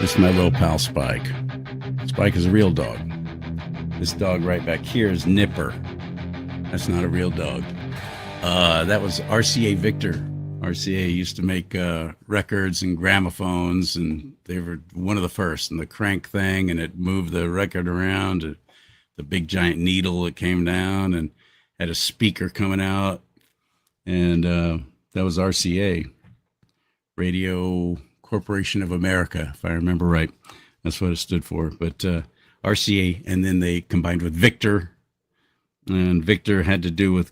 This is my little pal Spike. Spike is a real dog. This dog right back here is Nipper. That's not a real dog. That was RCA Victor. RCA used to make records and gramophones, and they were one of the first. And the crank thing, and it moved the record around. The big giant needle that came down and had a speaker coming out. And that was RCA, Radio Corporation of America, if I remember right. That's what it stood for. But RCA, and then they combined with Victor. And Victor had to do with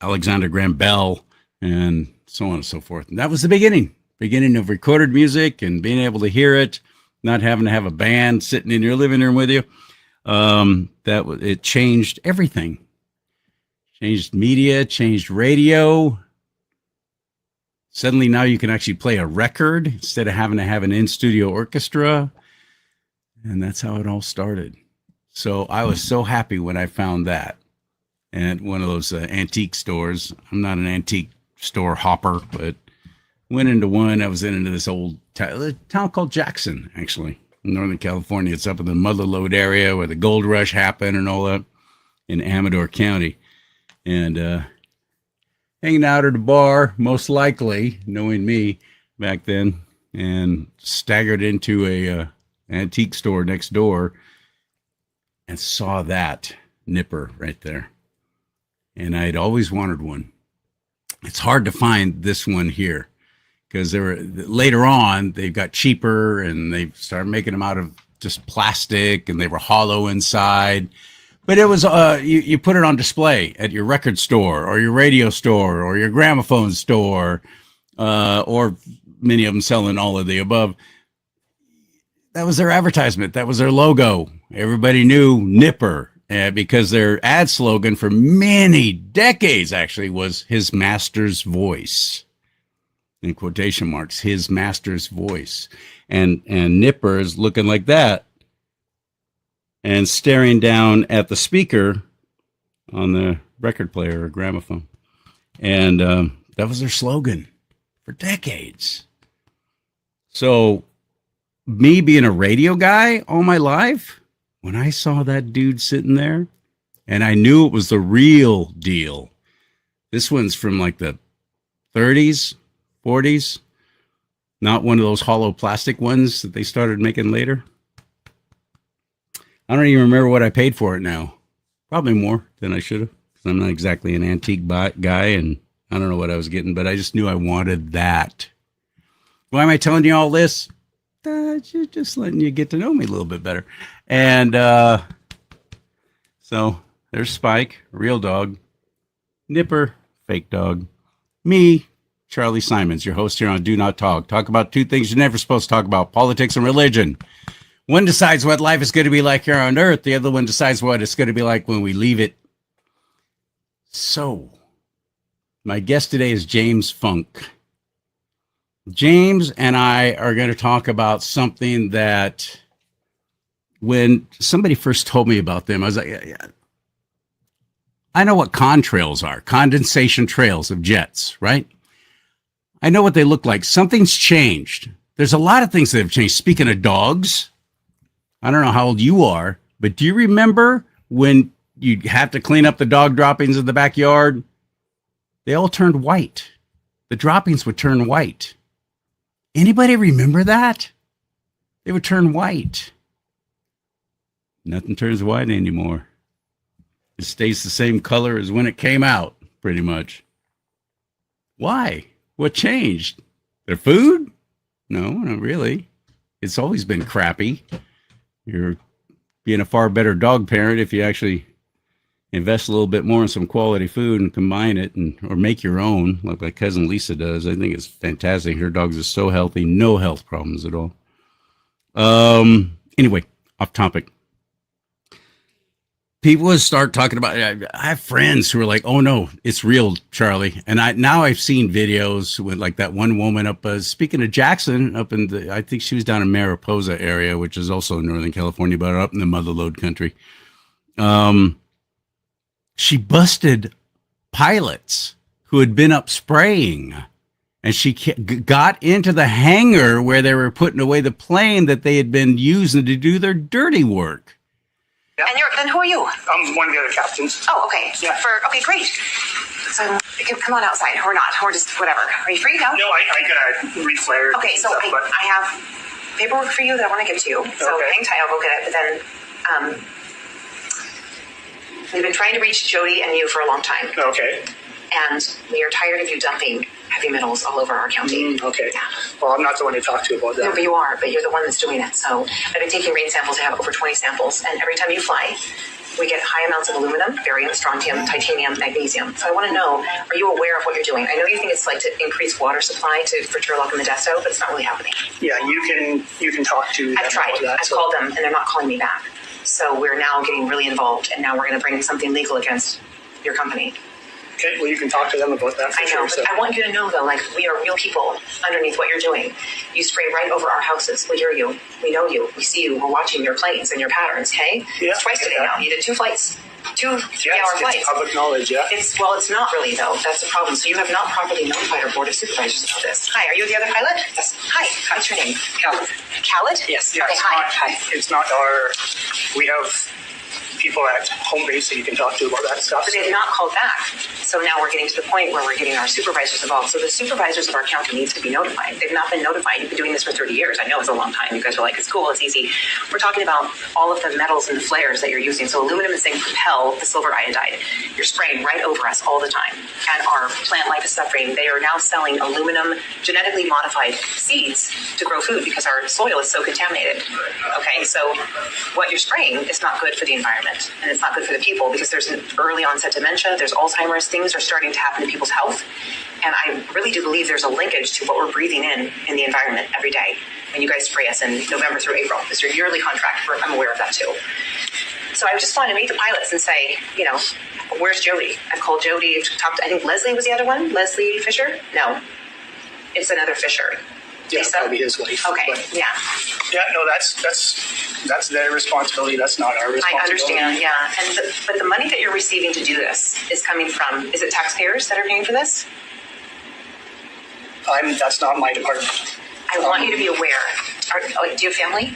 Alexander Graham Bell and so on and so forth. And that was the beginning of recorded music and being able to hear it, not having to have a band sitting in your living room with you. It changed everything. Changed media, changed radio. Suddenly now you can actually play a record instead of having to have an in-studio orchestra. And that's how it all started. So I was so happy when I found that at one of those antique stores. I'm not an antique store hopper, but went into one. I was into this old town called Jackson, actually, in Northern California. It's up in the Mother Lode area where the gold rush happened and all that in Amador County. And hanging out at a bar, most likely, knowing me back then, and staggered into a antique store next door and saw that Nipper right there. And I'd always wanted one. It's hard to find this one here because later on they got cheaper and they started making them out of just plastic and they were hollow inside. But it was you put it on display at your record store or your radio store or your gramophone store, or many of them selling all of the above. That was their advertisement. That was their logo. Everybody knew Nipper because their ad slogan for many decades actually was "His Master's Voice," in quotation marks. His Master's Voice, and Nipper is looking like that and staring down at the speaker on the record player or gramophone. And that was their slogan for decades. So me being a radio guy all my life, when I saw that dude sitting there and I knew it was the real deal, this one's from like the 30s, 40s, not one of those hollow plastic ones that they started making later. I don't even remember what I paid for it now. Probably more than I should have, because I'm not exactly an antique guy, and I don't know what I was getting, but I just knew I wanted that. Why am I telling you all this? Just letting you get to know me a little bit better. And so there's Spike, real dog. Nipper, fake dog. Me, Charlie Simons, your host here on Do Not Talk. Talk about two things you're never supposed to talk about: politics and religion. One decides what life is going to be like here on Earth. The other one decides what it's going to be like when we leave it. So, my guest today is James Funk. James and I are going to talk about something that when somebody first told me about them, I was like, yeah. I know what contrails are, condensation trails of jets, right? I know what they look like. Something's changed. There's a lot of things that have changed. Speaking of dogs, I don't know how old you are, but do you remember when you have to clean up the dog droppings in the backyard? They all turned white. The droppings would turn white. Anybody remember that? They would turn white. Nothing turns white anymore. It stays the same color as when it came out, pretty much. Why? What changed? Their food? No, not really. It's always been crappy. You're being a far better dog parent if you actually invest a little bit more in some quality food and combine it or make your own, like my cousin Lisa does. I think it's fantastic. Her dogs are so healthy, no health problems at all. Anyway, off topic. People would start talking about it. I have friends who are like, "Oh no, it's real, Charlie." And I've seen videos with like that one woman up, speaking of Jackson, up in I think she was down in Mariposa area, which is also in Northern California, but up in the Mother Lode country. She busted pilots who had been up spraying and she got into the hangar where they were putting away the plane that they had been using to do their dirty work. Yeah. And then who are you? I'm one of the other captains. Oh, okay. Yeah. Okay, great. So come on outside, or not, or just whatever. Are you free? No, I gotta reflare. Okay, so stuff, I have paperwork for you that I want to give to you. So hang tight, I'll go get it. But then we've been trying to reach Jody and you for a long time. Okay. And we are tired of you dumping heavy metals all over our county. Okay. Yeah. Well, I'm not the one to talk to about that. No, but you are. But you're the one that's doing it. So I've been taking rain samples. I have over 20 samples. And every time you fly, we get high amounts of aluminum, barium, strontium, titanium, magnesium. So I want to know, are you aware of what you're doing? I know you think it's like to increase water supply for Turlock and Modesto, but it's not really happening. Yeah, you can talk to them. I've tried. That, I've called them, and they're not calling me back. So we're now getting really involved, and now we're going to bring something legal against your company. Okay, well, you can talk to them about that for I know, sure. but I want you to know, though, like, we are real people underneath what you're doing. You spray right over our houses. We hear you. We know you. We see you. We're watching your planes and your patterns, okay? Yeah. Twice today now. You did 2 flights. 2 3-hour flights. It's public knowledge, yeah. It's not really, though. That's the problem. So you have not properly notified our board of supervisors about this. Hi, are you the other pilot? Yes. Hi. What's your name? Khaled. Khaled? Yes. Okay, hi. It's not we have people at home base that you can talk to about that stuff. But they have not called back. So now we're getting to the point where we're getting our supervisors involved. So the supervisors of our county needs to be notified. They've not been notified. You've been doing this for 30 years. I know it's a long time. You guys are like, it's cool, it's easy. We're talking about all of the metals and the flares that you're using. So aluminum and zinc propel the silver iodide. You're spraying right over us all the time. And our plant life is suffering. They are now selling aluminum genetically modified seeds to grow food because our soil is so contaminated. Okay, so what you're spraying is not good for the environment. And it's not good for the people because there's an early onset dementia, there's Alzheimer's, things are starting to happen to people's health. And I really do believe there's a linkage to what we're breathing in the environment every day. When you guys spray us in November through April, it's your yearly contract. I'm aware of that too. So I just wanted to meet the pilots and say, where's Jody? I've called Jody, I've talked, I think Leslie was the other one, Leslie Fisher? No, it's another Fisher. Yeah, Lisa? probably his wife. Okay, yeah. Yeah, no, that's their responsibility. That's not our responsibility. I understand, yeah. But the money that you're receiving to do this is coming from, is it taxpayers that are paying for this? That's not my department. I want you to be aware. Do you have family?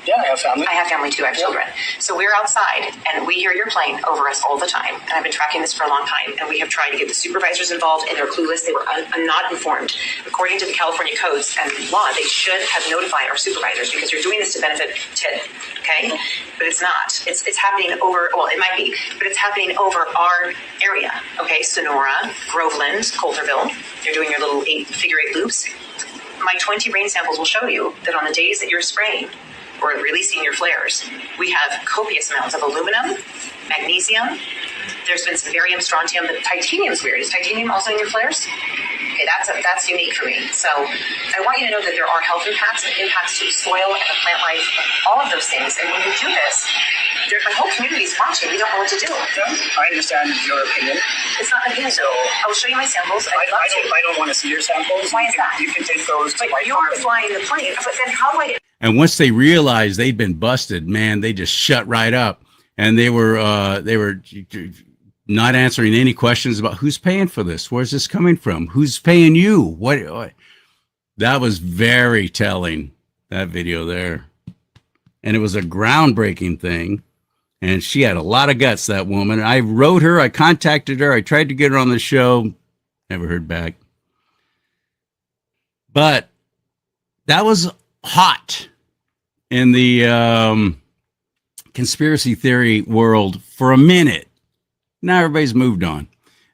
Yeah, I have family. I have family too. I have children. So we're outside and we hear your plane over us all the time. And I've been tracking this for a long time. And we have tried to get the supervisors involved and they're clueless. They were not informed. According to the California codes and law, they should have notified our supervisors because you're doing this to benefit TID. Okay? But it's not. It's happening over, well, it might be, but it's happening over our area. Okay? Sonora, Groveland, Coulterville. You're doing your little figure eight loops. My 20 rain samples will show you that on the days that you're spraying, or releasing your flares, we have copious amounts of aluminum, magnesium. There's been some barium, strontium, but titanium's weird. Is titanium also in your flares? Okay, that's unique for me. So I want you to know that there are health impacts and impacts to the soil and the plant life, all of those things. And when you do this, my whole community is watching. We don't know what to do. I understand your opinion. It's not opinion, so I will show you my samples. I don't want to see your samples. Why is that? You can take those to my But you're flying the plane. But then how do I get... And once they realized they'd been busted, man, they just shut right up. And they were not answering any questions about who's paying for this. Where's this coming from? Who's paying you? What? That was very telling, that video there. And it was a groundbreaking thing. And she had a lot of guts, that woman. I wrote her, I contacted her, I tried to get her on the show, never heard back. But that was hot in the conspiracy theory world for a minute. Now everybody's moved on.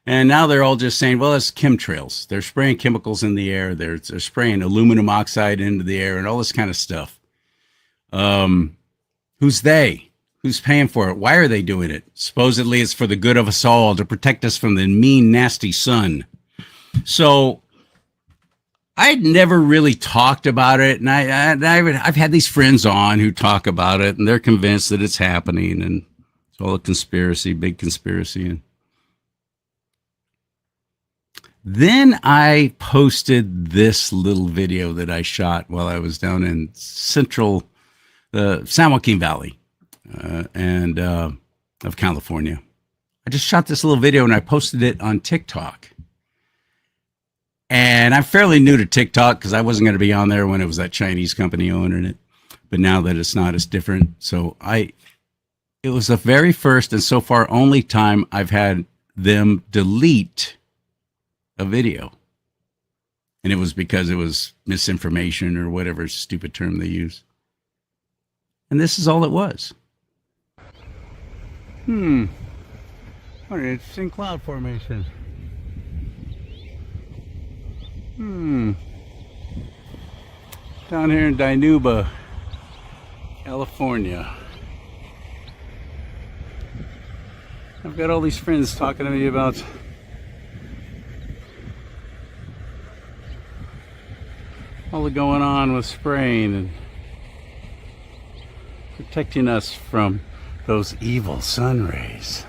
And now they're all just saying, well, it's chemtrails. They're spraying chemicals in the air. They're spraying aluminum oxide into the air and all this kind of stuff. Who's they? Who's paying for it? Why are they doing it? Supposedly it's for the good of us all, to protect us from the mean, nasty sun. So I'd never really talked about it, and I've had these friends on who talk about it, and they're convinced that it's happening, and it's all a conspiracy, big conspiracy. And then I posted this little video that I shot while I was down in the San Joaquin Valley of California. I just shot this little video, and I posted it on TikTok. And I'm fairly new to TikTok because I wasn't going to be on there when it was that Chinese company owning it. But now that it's not, it's different. So it was the very first and so far only time I've had them delete a video. And it was because it was misinformation or whatever stupid term they use. And this is all it was. What an interesting cloud formation. Down here in Dinuba, California. I've got all these friends talking to me about all the going on with spraying and protecting us from those evil sun rays.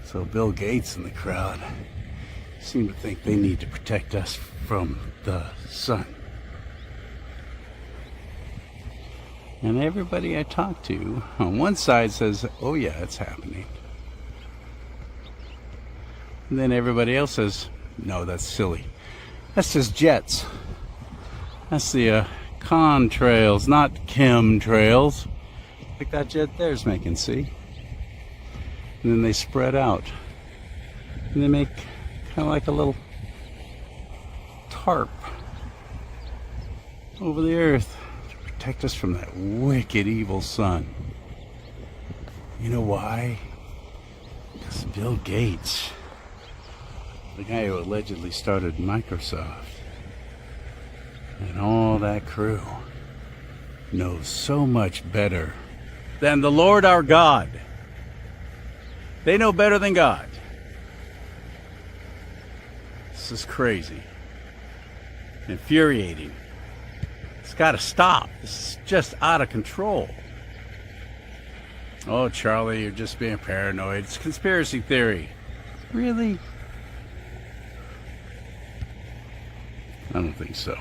So Bill Gates and the crowd seem to think they need to protect us from the sun. And everybody I talk to on one side says, oh yeah, it's happening. And then everybody else says, no, that's silly. That's just jets. That's the contrails, not chemtrails. Like that jet there's making, see? And then they spread out. And they make kind of like a little tarp over the earth to protect us from that wicked evil sun. You know why? Because Bill Gates, the guy who allegedly started Microsoft, and all that crew knows so much better than the Lord our God. They know better than God. This is crazy. Infuriating. It's got to stop. This is just out of control. Oh, Charlie, you're just being paranoid. It's conspiracy theory. Really? I don't think so.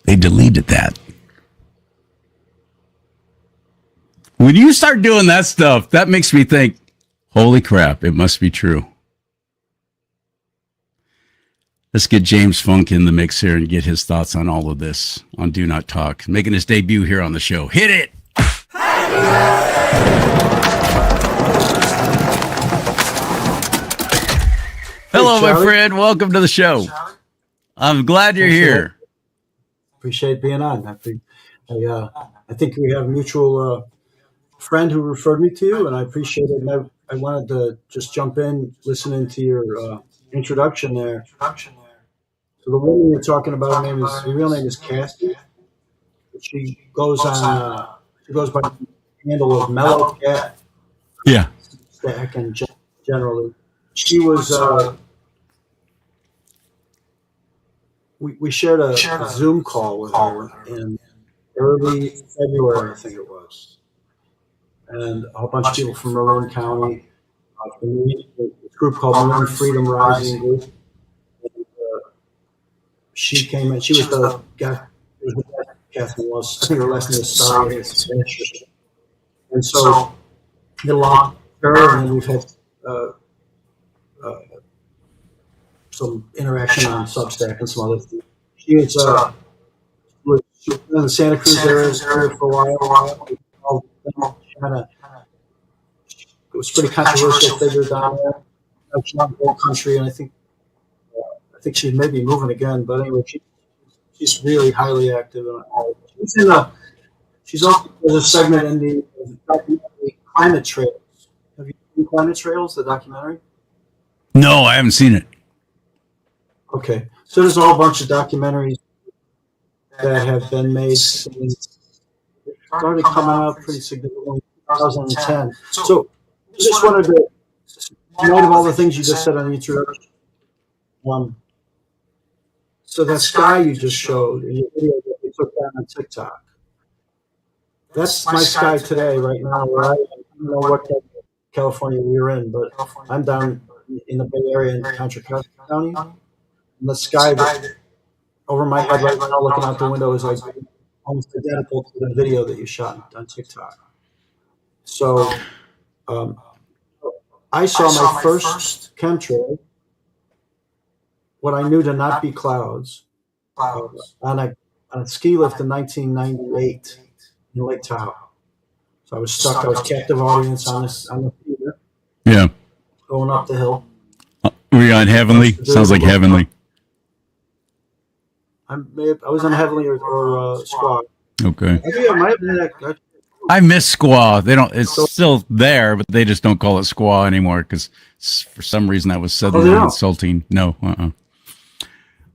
They deleted that. When you start doing that stuff, that makes me think, holy crap, it must be true. Let's get James Funk in the mix here and get his thoughts on all of this on Do Not Talk. Making his debut here on the show. Hit it! Hello, my friend. Welcome to the show. I'm glad you're here. Appreciate being on. I think we have a mutual friend who referred me to you, and I appreciate it. And I wanted to just jump in, listening to your introduction there. So the woman you're talking about, her real name is Cassie. She goes by the handle of Mellow Cat. Yeah. Stack and generally, she was. We shared a Zoom call with her in early February, I think it was, and a whole bunch of people from Marin County, from this group called Marin Freedom Rising Group. And, she came in. She was the guy. Catherine was. I think her last name was Sorry. And so we along her, and then we've had some interaction on Substack and some other things. She was in the Santa Cruz area for a while. It was pretty controversial figure down there. She's not in the whole country, and I think she's maybe moving again. But anyway, she's really highly active in all. She's also there's a segment in the documentary Climate Trails. Have you seen Climate Trails, the documentary? No, I haven't seen it. Okay, so there's a whole bunch of documentaries that have been made since it started coming out pretty significantly in 2010. So I just wanted to, in light of all the things you just said on the introduction, so that sky you just showed in your video that they took down on TikTok, that's my sky today, right now, where I don't know what California we're in, but I'm down in the Bay Area in Contra Costa County. And the sky that over my head right now, looking out the window, is like almost identical to the video that you shot on TikTok. So I saw my first chemtrail, what I knew to not be clouds, on a ski lift in 1998 in Lake Tahoe. So I was stuck. I was captive audience on the theater Yeah. going up the hill. Were you on Heavenly? Sounds like Heavenly. I was on Heavenly or Squad. Okay. I might have been I miss Squaw. They don't. It's still there, but they just don't call it Squaw anymore because for some reason that was suddenly don't? insulting. No.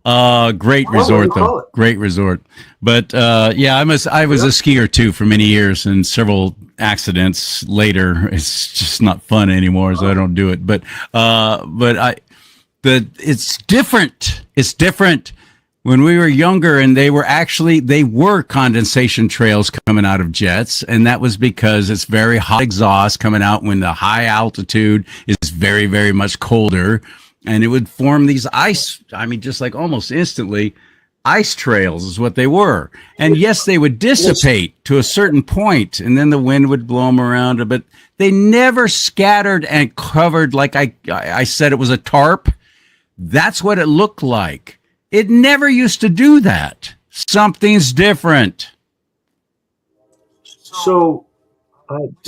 Great What do resort you call though. it? Great resort. But yeah, I was a skier too for many years, and several accidents later. It's just not fun anymore, so I don't do it. But it's different. It's different. When we were younger, and they were condensation trails coming out of jets, and that was because it's very hot exhaust coming out when the high altitude is very, very much colder, and it would form these ice. I mean, just like almost instantly, ice trails is what they were. And yes, they would dissipate to a certain point, and then the wind would blow them around, but they never scattered and covered like I said it was a tarp. That's what it looked like. It never used to do that. Something's different. So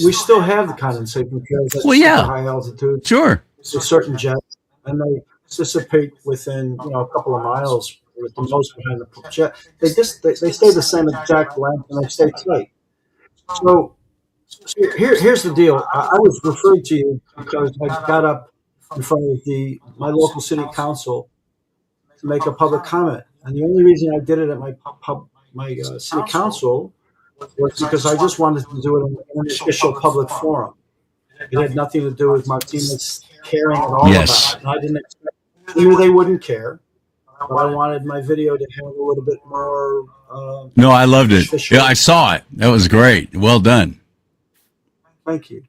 we still have the condensation trails at Well, yeah. high altitude Sure. with certain jets, and they dissipate within a couple of miles with the nose behind the jet. They stay the same exact length, and they stay tight. So here's the deal. I was referred to you because I got up in front of my local city council to make a public comment, and the only reason I did it at my city council was because I just wanted to do it in an official public forum. It had nothing to do with Martinez caring at all Yes. about it. And I didn't expect. I knew they wouldn't care, but I wanted my video to have a little bit more. No, I loved it. Official. Yeah, I saw it. That was great. Well done. Thank you.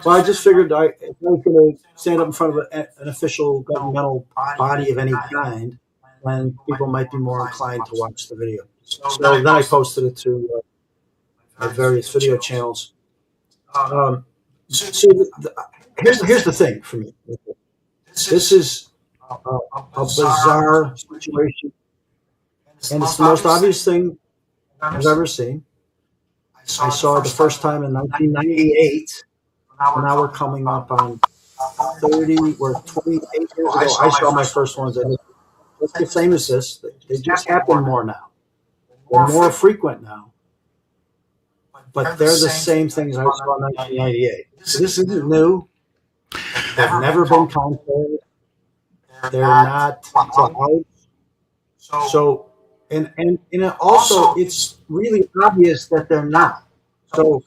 Well, I just figured if I was going to stand up in front of an official governmental body of any kind, then people might be more inclined to watch the video. So then I posted it to my various video channels. Here's the thing for me. This is a bizarre situation, and it's the most obvious thing I've ever seen. I saw it the first time in 1998. And now we're coming up on 28 years ago. I saw my first ones. What's the same as this? They just happen more now. They're more frequent now. But they're the same things I saw in 1998. So this isn't new. They've never been controlled. They're not clouds. So, and also, it's really obvious that they're not. So,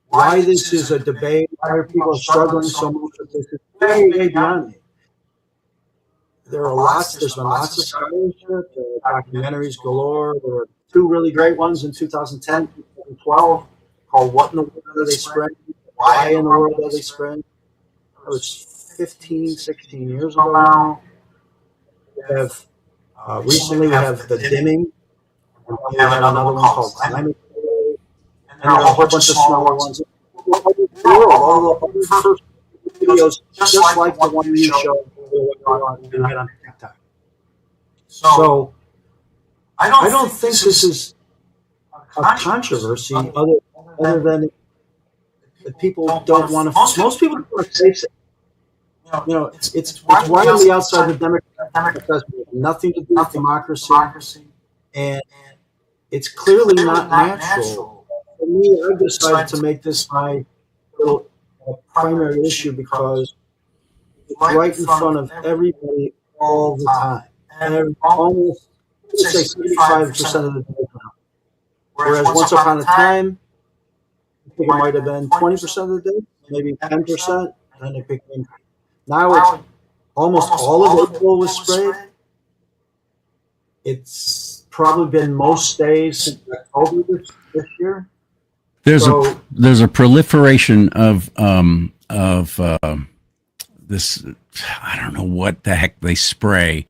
why this is a debate, why are people struggling so much with this, is way beyond me. There's been lots of scholarship, documentaries galore. There were two really great ones in 2010, 2012, called What in the World Are They Spreading? Why in the World Are They Spreading? That was 15, 16 years ago now. We have, recently we have The Dimming, and we have another one called Climate Change, and there are a whole bunch of smaller ones. All the first videos, just like the one you showed on TikTok. So I don't think this is a controversy other than that people don't want to. Most people don't want to face it. It's widely outside the Democratic President. Nothing to do with democracy, and it's clearly not natural. For me, I decided to make this my little primary issue because it's right in front of everybody all the time. And almost, say, 35% of the day now. Whereas once upon a time, I think it might have been 20% of the day, maybe 10%, and it became. Now it's almost all of April was sprayed. It's probably been most days since October this year. There's a proliferation of this. I don't know what the heck they spray.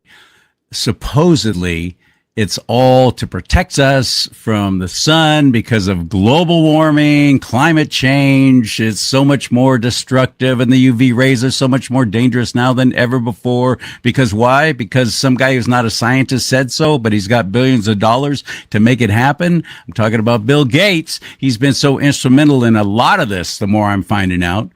Supposedly, it's all to protect us from the sun because of global warming, climate change. It's so much more destructive, and the UV rays are so much more dangerous now than ever before. Because why? Because some guy who's not a scientist said so, but he's got billions of dollars to make it happen. I'm talking about Bill Gates. He's been so instrumental in a lot of this, the more I'm finding out.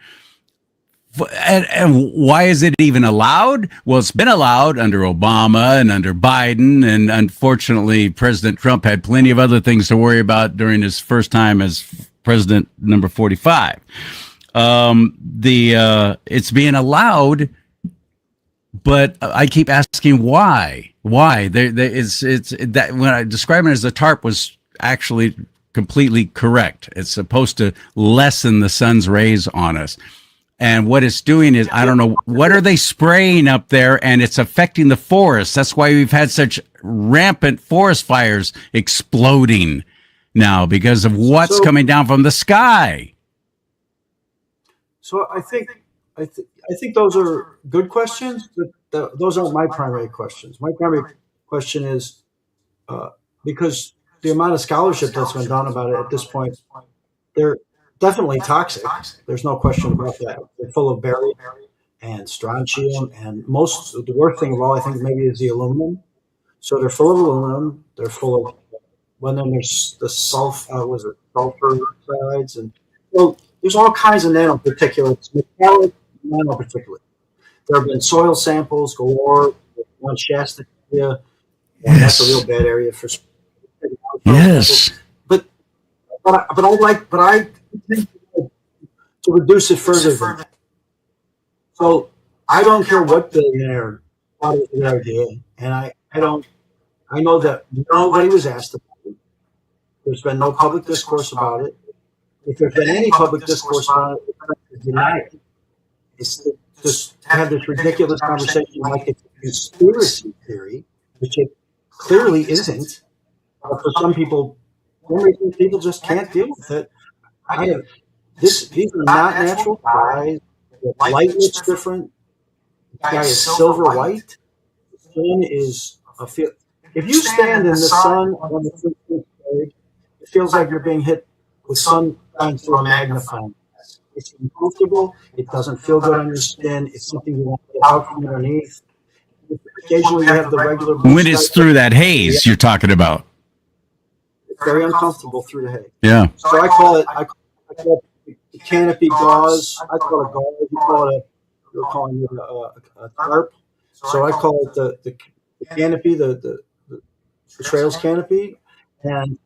And why is it even allowed? Well, it's been allowed under Obama and under Biden. And unfortunately, President Trump had plenty of other things to worry about during his first time as president number 45. It's being allowed, but I keep asking why? Why? It's that when I describe it as a tarp was actually completely correct. It's supposed to lessen the sun's rays on us. And what it's doing is, I don't know, what are they spraying up there? And it's affecting the forest. That's why we've had such rampant forest fires exploding now because of what's coming down from the sky. So I think those are good questions, but those aren't my primary questions. My primary question is because the amount of scholarship that's been done about it at this point, they're definitely toxic. There's no question about that. They're full of barium and strontium, and the worst thing of all, I think, maybe is the aluminum. So they're full of aluminum. They're full of, well, then there's the sulfur oxides, and well, there's all kinds of nanoparticulates, metallic nanoparticulates. There have been soil samples galore on Shasta area, and that's a real bad area for. Yes. But I think to reduce it further than that. So I don't care what billionaire thought it was a good idea, and I know that nobody was asked about it. There's been no public discourse about it. If there's been any public discourse about it, it's denied it. It's just have this ridiculous conversation like it's a conspiracy theory, which it clearly isn't. For some people, people just can't deal with it. These are not natural skies. The light looks different. The sky is silver white. The sun is a feel. If you stand in the sun on the 15th day, it feels like you're being hit with sunshine through a magnifying glass. It's uncomfortable. It doesn't feel good on your skin. It's something you want to get out from underneath. Occasionally, you have the regular. When it's through that haze you're talking about. It's very uncomfortable through the haze. Yeah. So I call it the canopy gauze. I call it gauze. You're calling it a tarp. So I call it the canopy, the trails canopy, and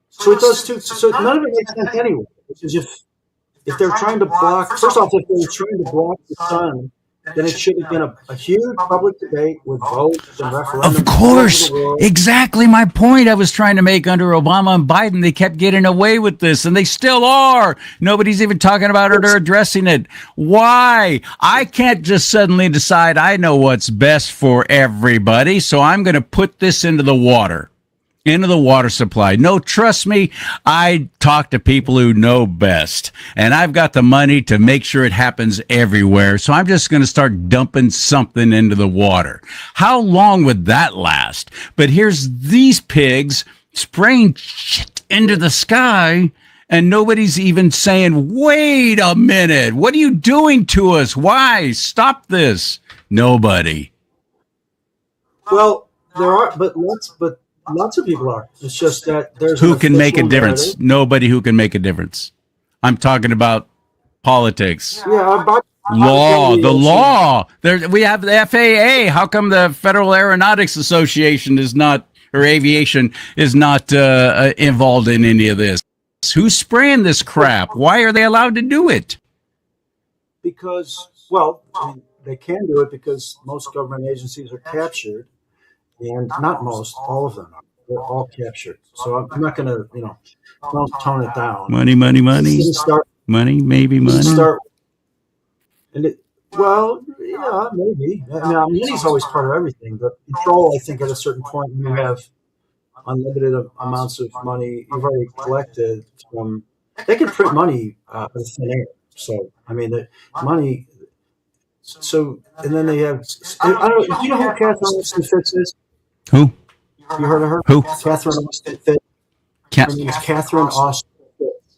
so it does too. So none of it makes sense anyway. Because if they're trying to block, first off, if they're trying to block the sun, then it should have been a huge public debate with votes and referendums. Of course. Exactly my point I was trying to make under Obama and Biden. They kept getting away with this, and they still are. Nobody's even talking about it or addressing it. Why? I can't just suddenly decide I know what's best for everybody, so I'm going to put this into the water supply. No, trust me, I talk to people who know best, and I've got the money to make sure it happens everywhere. So I'm just going to start dumping something into the water. How long would that last? But here's these pigs spraying shit into the sky, and nobody's even saying, wait a minute, what are you doing to us? Why? Stop this. Nobody. Well, there are, but lots of people are. It's just that there's who can make a difference. Nobody who can make a difference. I'm talking about politics. Yeah, the law. We have the FAA. How come the Federal Aeronautics Association is not, or aviation is not involved in any of this? Who's spraying this crap? Why are they allowed to do it? Because, well, I mean, they can do it because most government agencies are captured. And not most, all of them are. They're all captured. So I'm not going to, don't tone it down. Money. Money, maybe money. Well, yeah, maybe. I mean, money's always part of everything. But control, I think, at a certain point, when you have unlimited amounts of money you've already collected from, they can print money out of thin air. So, I mean, the money. So, and then they have, I don't know, do you know who Catherine Wilson Fitz is? Who? You heard of her? Who? Catherine Austin Fitts. Ca- Her name is Catherine Austin Fitts.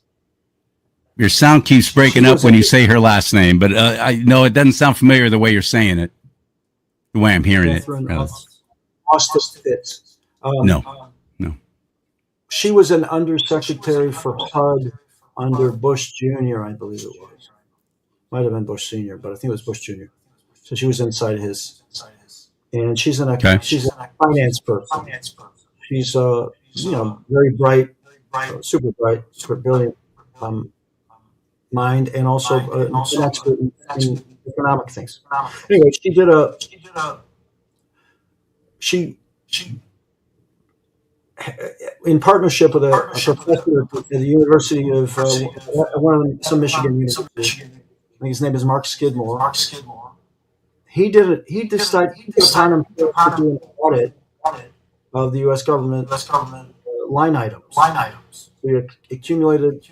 Your sound keeps breaking up when you say her last name, but I know it doesn't sound familiar the way you're saying it, the way I'm hearing Catherine it. Austin Fitts. No. She was an undersecretary for HUD under Bush Jr., I believe it was. Might have been Bush Sr., but I think it was Bush Jr. So she was inside his. And she's Okay. she's a finance person. She's very bright, super bright, super brilliant mind, and also an expert in economic things. Anyway, she in partnership with a professor at the University of some Michigan university. I think his name is Mark Skidmore. He did it. He decided to upon himself to do an audit of the U.S. government line items. We accumulated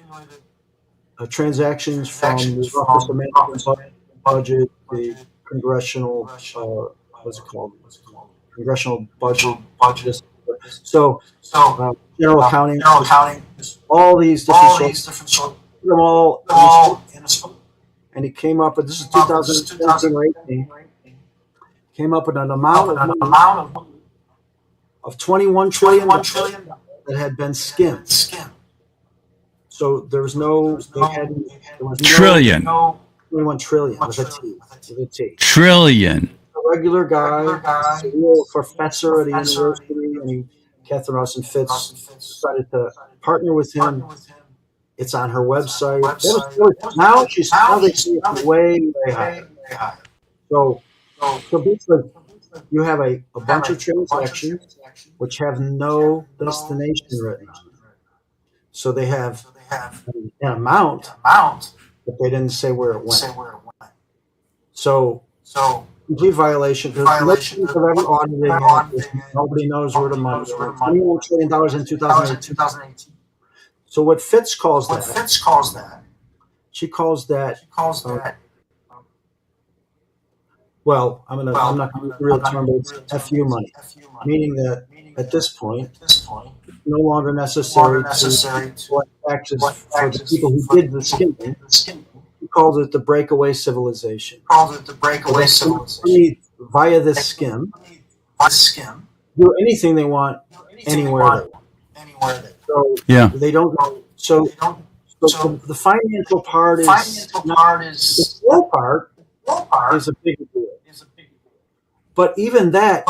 transactions from the Office of Management Budget, the congressional what's it called? Congressional budget. So general accounting, all these different sources, put them all in a and he came up with, this is 2017 or 18, came up with an amount of $21 trillion that had been skimmed. So there was no, there was no Trillion. 21 trillion with a T. Trillion. A regular guy, a real professor at a university, and Catherine Austin Fitts decided to partner with him. It's on her website. Now they see it way high. So basically, you have a bunch of transactions which have no destination written on them. So they have an amount, but they didn't say where it went. So complete violation. Because of every auditing, nobody knows where the money is. $21 trillion in 2018. So what Fitts calls that, she calls that. Well, I'm not going to use the real term, but it's FU money, meaning that at this point, it's no longer necessary to collect taxes for the people who did the skimming. He calls it the breakaway civilization. Via this skim, do anything they want, anywhere they want. So Yeah. they don't. So the financial part is the slow part is a big deal. But even that,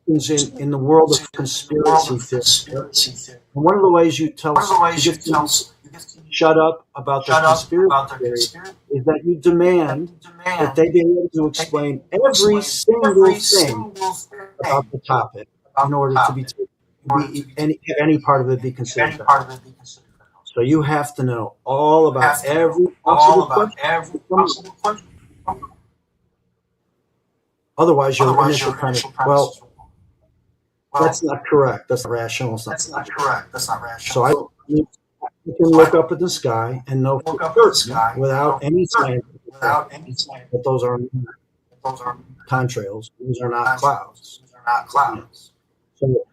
in the world of conspiracy theory. And one of the ways you tell shut up about the conspiracy theory is that you demand that they be able to explain every single thing about the topic in order to be any part of it be considered. So you have to know all about every possible question. Otherwise, your initial premise, well, that's not correct. That's not rational. That's not correct. So you can look up at the sky and know for certain, without any scientific that those are contrails. These are not clouds. So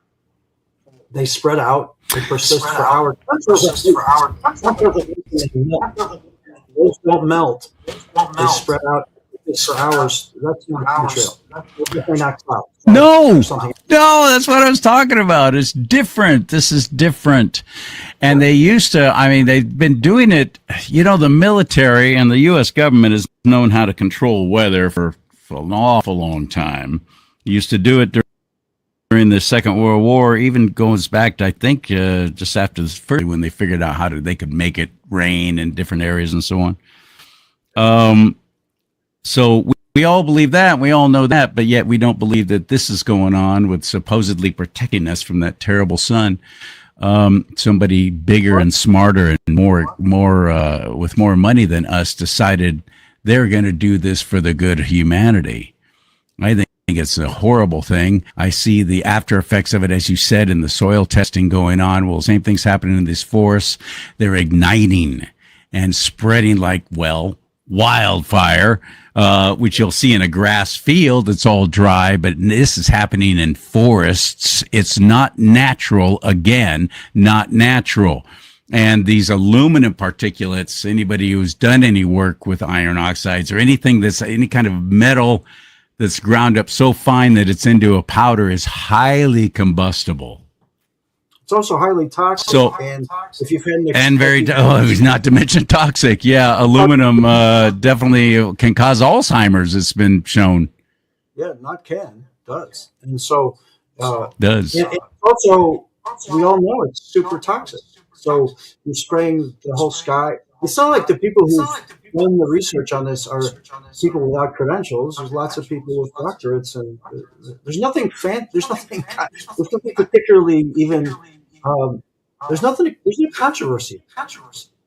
they spread out. They persist for hours. Those don't melt. They spread out for hours. That's not a contrail. Definitely not clouds. No, that's what I was talking about. It's different. This is different. And they used to, they've been doing it. The military and the U.S. government has known how to control weather for an awful long time. Used to do it during the Second World War, even goes back to, I think, just after the first, when they figured out they could make it rain in different areas and so on. So we all believe that, we all know that, but yet we don't believe that this is going on with supposedly protecting us from that terrible sun. Somebody bigger and smarter and more with more money than us decided they're going to do this for the good of humanity. I think it's a horrible thing. I see the after effects of it, as you said, in the soil testing going on. Well, same thing's happening in these forests. They're igniting and spreading like, wildfire, which you'll see in a grass field. It's all dry, but this is happening in forests. It's not natural. Again, not natural. And these aluminum particulates, anybody who's done any work with iron oxides or anything that's any kind of metal that's ground up so fine that it's into a powder is highly combustible. It's also highly toxic. So- and if you've had an And not to mention toxic. Yeah, aluminum definitely can cause Alzheimer's. It's been shown. yeah, not can, does. And so Does. it also, we all know it's super toxic. So you're spraying the whole sky. It's not like the people who've done the research on this are people without credentials. There's lots of people with doctorates, and there's nothing there's nothing particularly even. There's no controversy.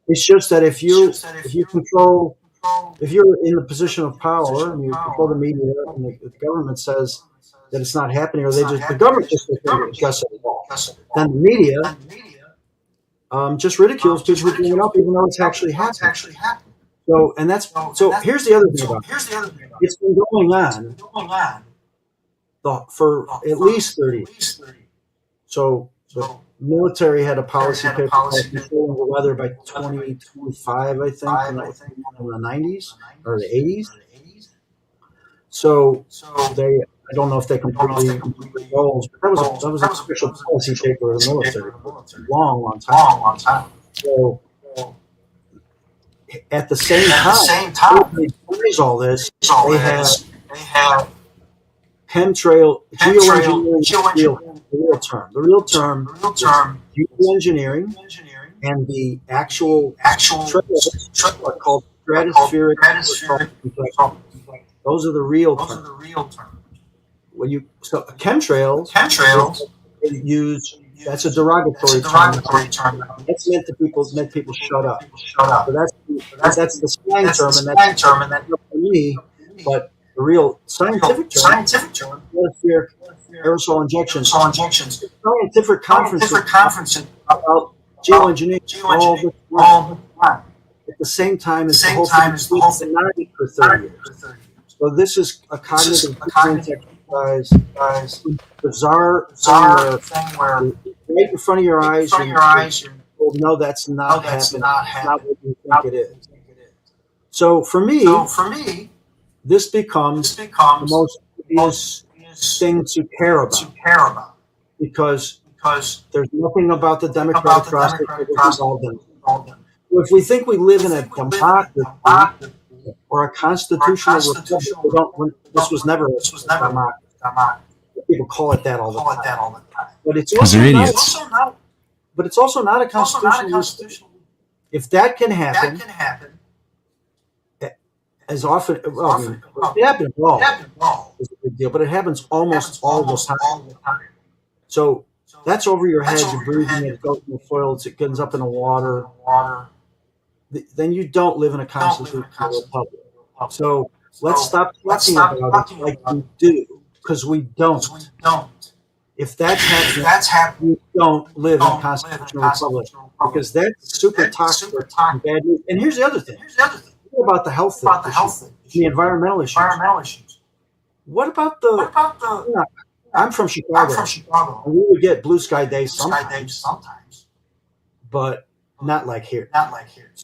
It's just that if you're in the position of power and you control the media and the government says that it's not happening, or the government just does it all, then the media just ridicules people who bring it up, even though it's actually happening. So here's the other thing about it. It's been going on for at least 30 years. So the military had a policy paper called Controlling the Weather by 2025, I think, in the 90s or the 80s. So I don't know if they completely goals, but that was an official policy paper of the military for a long time. So at the same time, they raise all this. They have chemtrail, geoengineering, the real term, geoengineering, and the actual trails are called stratospheric. Those are the real terms. When chemtrails, that's a derogatory term. That's meant people shut up. So that's the slang term, and that's not for me. But the real scientific term, stratospheric aerosol injections. Scientific conferences about geoengineering all the time. At the same time as the whole thing has been denied for 30 years. So this is a cognitive exercise, bizarre thing where right in front of your eyes, you're told, no, that's not happening. That's not what you think it is. So for me, this becomes the most obvious thing to care about, because there's nothing about the democratic process that is involved in it. If we think we live in a democracy or a constitutional republic, this was never a democracy. People call it that all the time. But it's also not a constitutional. If that can happen, as often, it happens all. It's a big deal, but it happens almost all the time. So that's over your head. You're breathing it, goes in the soils, it gets up in the water. Then you don't live in a constitutional republic. So let's stop talking about it like we do, because we don't. If that's happening, we don't live in a constitutional republic, because that's super toxic and bad news. And here's the other thing. What about the health issues, the environmental issues? What about the? I'm from Chicago. And we would get blue sky days sometimes, but not like here. San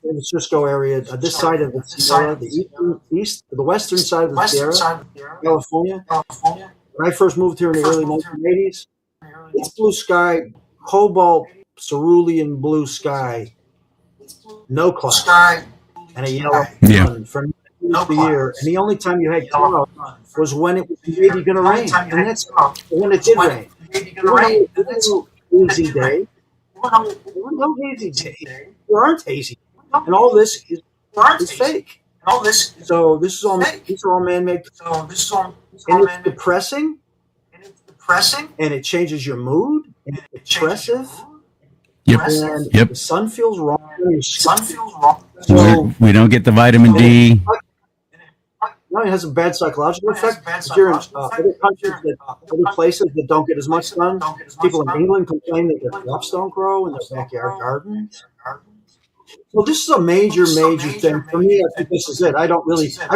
Francisco area, this side of the Sierra, the western side of the Sierra, California. When I first moved here in the early 1980s, it's blue sky, cobalt, cerulean blue sky, no clouds, and a yellow sun for the year. And the only time you had clouds was when it was maybe going to rain, and that's when it did rain. There was no hazy day. There aren't hazy, and all this is fake. So these are all man-made. And it's depressing, and it changes your mood, and it's depressive. And the sun feels wrong. So We don't get the vitamin D. No, it has a bad psychological effect. If you're in other countries, other places that don't get as much sun, people in England complain that their crops don't grow in their backyard gardens. Well, this is a major thing for me. I think this is it. I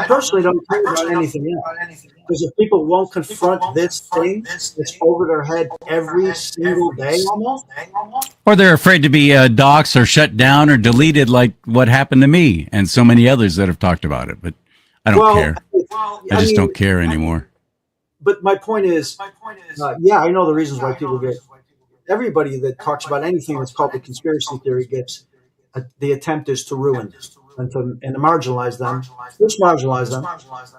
personally don't care about anything else because if people won't confront this thing that's over their head every single day, almost. Or they're afraid to be doxxed or shut down or deleted, like what happened to me and so many others that have talked about it. But I don't care. I just don't care anymore. But my point is, yeah, I know the reasons why people get. Everybody that talks about anything that's called the conspiracy theory gets. The attempt is to ruin and to marginalize them. Let's marginalize them,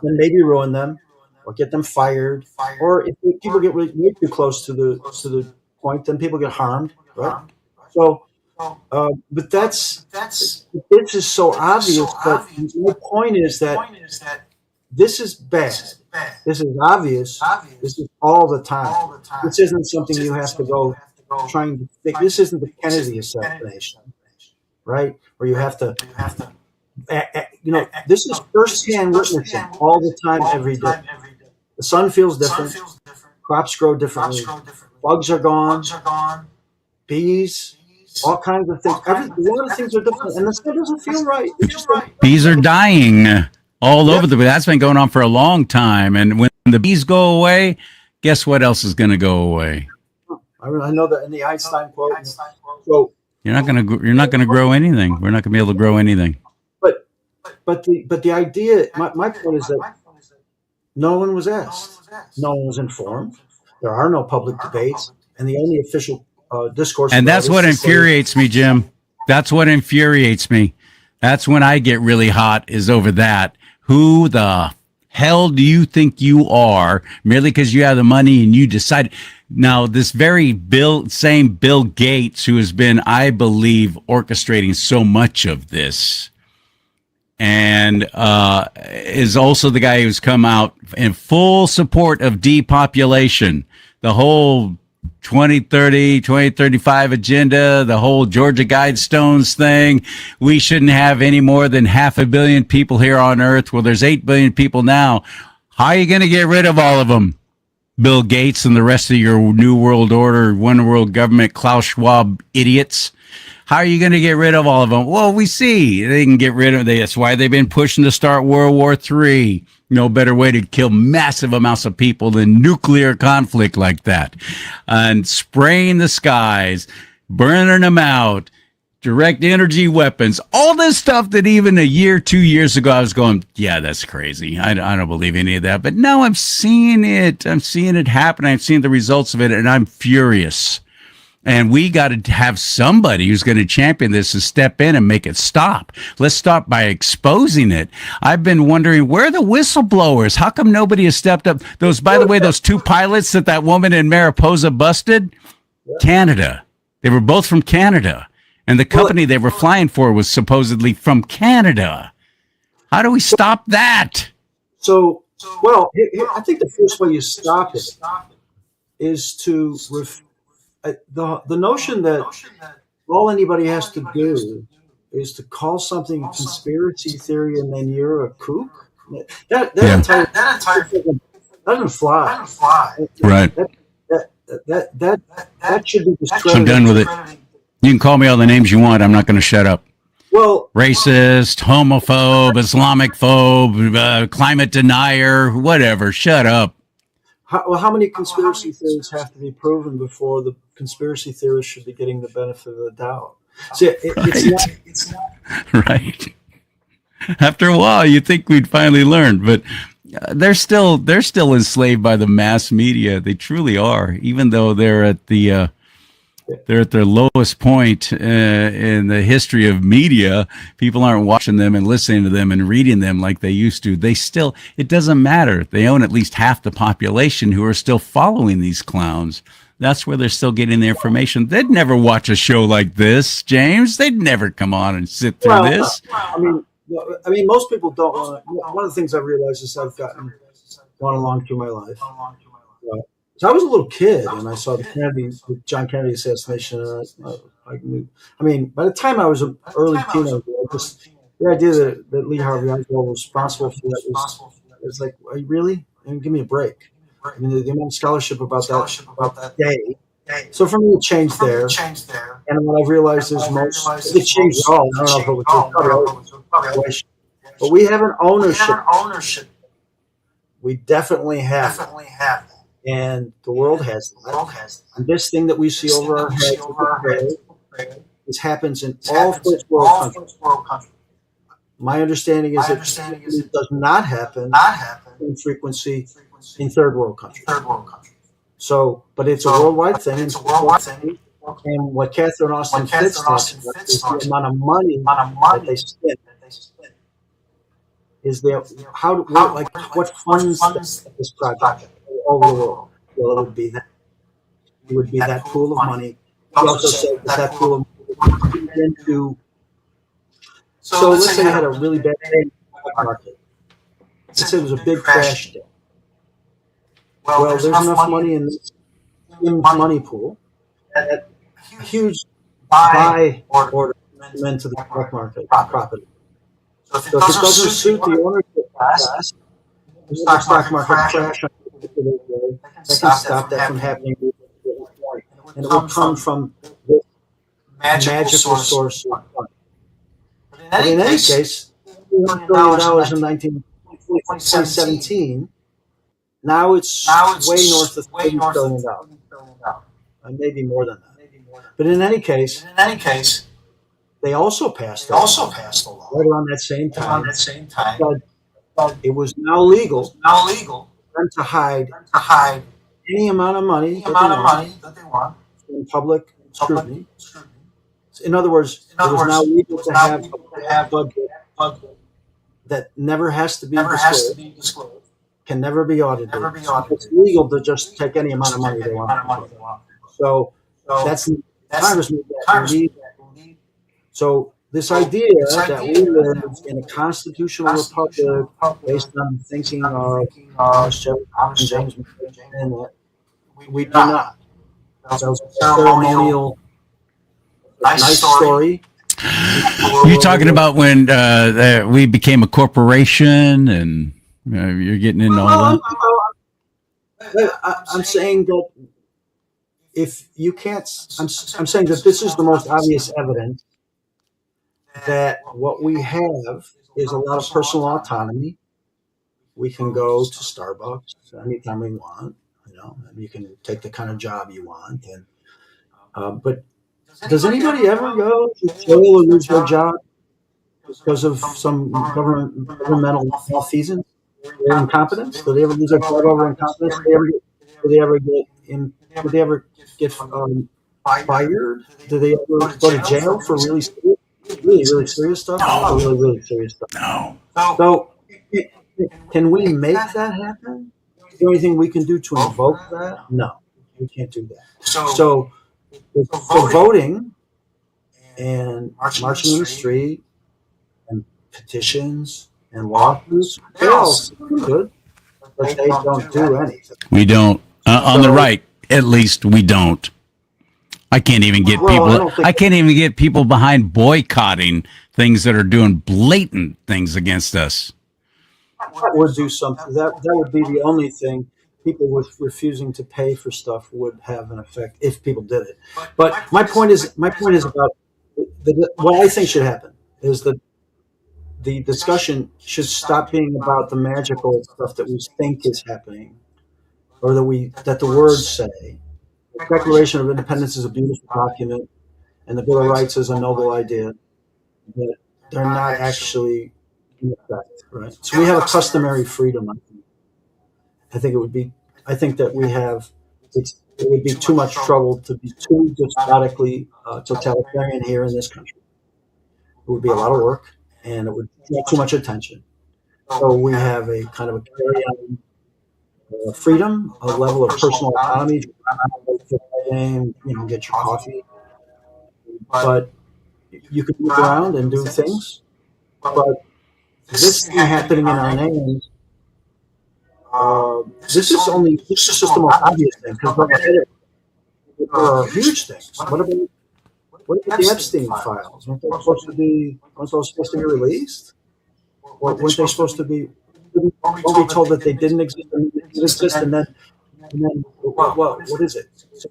and maybe ruin them, or get them fired, or if people get way too close to the point, then people get harmed, right? So, but this is so obvious. But my point is that this is bad. This is obvious. This is all the time. This isn't something you have to go trying to think. This isn't the Kennedy assassination. Right? Where you have to, this is firsthand witnessing all the time, every day. The sun feels different. Crops grow differently. Bugs are gone. Bees, all kinds of things. A lot of things are different. And the sun doesn't feel right. It's just bees are dying all over the place. That's been going on for a long time. And when the bees go away, guess what else is going to go away? I know that in the Einstein quote. So, you're not going to grow anything. We're not going to be able to grow anything. But the idea, my point is that no one was asked, no one was informed. There are no public debates, and the only official discourse. And that's what infuriates me, Jim. That's what infuriates me. That's when I get really hot, is over that. Who the hell do you think you are, merely because you have the money and you decide? Now, this very same Bill Gates, who has been, I believe, orchestrating so much of this, and is also the guy who's come out in full support of depopulation, the whole 2030, 2035 agenda, the whole Georgia Guidestones thing. We shouldn't have any more than 500 million people here on Earth. Well, there's 8 billion people now. How are you going to get rid of all of them? Bill Gates and the rest of your New World Order, One World Government, Klaus Schwab idiots. How are you going to get rid of all of them? Well, we see they can get rid of them. That's why they've been pushing to start World War III. No better way to kill massive amounts of people than nuclear conflict like that. And spraying the skies, burning them out, direct energy weapons, all this stuff that even a year, 2 years ago, I was going, yeah, that's crazy. I don't believe any of that. But now I'm seeing it. I'm seeing it happen. I'm seeing the results of it, and I'm furious. And we got to have somebody who's going to champion this to step in and make it stop. Let's stop by exposing it. I've been wondering, where are the whistleblowers? How come nobody has stepped up? By the way, those 2 pilots that woman in Mariposa busted, Canada. They were both from Canada. And the company they were flying for was supposedly from Canada. How do we stop that? So, I think the first way you stop it is to the notion that all anybody has to do is to call something conspiracy theory and then you're a kook. That entire doesn't fly. Right. That should be discredited. I'm done with it. You can call me all the names you want. I'm not going to shut up. Well, racist, homophobe, Islamic phobe, climate denier, whatever. Shut up. How many conspiracy theories have to be proven before the conspiracy theorists should be getting the benefit of the doubt? See, it's not right. After a while, you think we'd finally learn, but they're still enslaved by the mass media. They truly are, even though they're at their lowest point in the history of media. People aren't watching them and listening to them and reading them like they used to. It doesn't matter. They own at least half the population who are still following these clowns. That's where they're still getting the information. They'd never watch a show like this, James. They'd never come on and sit through this. I mean, most people don't want to. One of the things I realized is I've gone along through my life. So I was a little kid and I saw the John Kennedy assassination. I mean, by the time I was an early teenager, the idea that Lee Harvey Oswald was responsible for that was like, are you really? I mean, give me a break. I mean, the amount of scholarship about that day So for me, it changed there. And what I've realized is it changed at all. I don't know if it was a situation, but we have an ownership. We definitely have it. And the world has that. And this thing that we see over our heads, this happens in all first world countries. My understanding is it does not happen in frequency in third world countries. So, but it's a worldwide thing. And what Catherine Austin Fitts talks about is the amount of money that they spend. Is there what funds this project all over the world? Well, it would be that. It would be that pool of money. He also said that pool of money would be into. So let's say you had a really bad day in the market. Let's say it was a big crash day. Well, there's enough money in this money pool that a huge buy order come into the stock market property. So if it doesn't suit the ownership class, the stock market crash on a particular day, that can stop that from happening. And it will come from this magical source of funds. But in any case, $1 billion in 2017, now it's way north of $30 billion. Maybe more than that. But in any case, they also passed a law right around that same time. But it was now legal to hide any amount of money that they want in public scrutiny. In other words, it was now legal to have a budget that never has to be disclosed, can never be audited. It's legal to just take any amount of money they want. So that's Congress needs that. So this idea that we live in a constitutional republic based on the thinking of James McCain, we do not. So it's a ceremonial, nice story. You're talking about when we became a corporation, and you're getting into all that. I'm saying that if you can't, I'm saying that this is the most obvious evidence that what we have is a lot of personal autonomy. We can go to Starbucks anytime we want, and you can take the kind of job you want. And but does anybody ever go to jail or lose their job because of some governmental malfeasance or incompetence? Do they ever lose their job over incompetence? Do they ever get fired? Do they ever go to jail for really serious stuff? Really serious stuff. No. So, can we make that happen? Is there anything we can do to invoke that? No, we can't do that. So for voting and marching in the street and petitions and lawsuits, they all sound good, but they don't do anything. We don't. On the right, at least we don't. I can't even get people. I can't even get people behind boycotting things that are doing blatant things against us. That would do something. That would be the only thing. People with refusing to pay for stuff would have an effect if people did it. But my point is about what I think should happen is that the discussion should stop being about the magical stuff that we think is happening, or that the words say. The Declaration of Independence is a beautiful document, and the Bill of Rights is a noble idea, but they're not actually in effect, right? So we have a customary freedom. I think that we have. It would be too much trouble to be too despotically totalitarian here in this country. It would be a lot of work, and it would draw too much attention. So we have a kind of a carry-on freedom, a level of personal autonomy. Get your coffee, but you can move around and do things. But this thing happening in our names. This is just the most obvious thing, because there are huge things. What about the Epstein files? Weren't those supposed to be released? Or weren't they supposed to be? Weren't we told that they didn't exist and then And then, what is it? So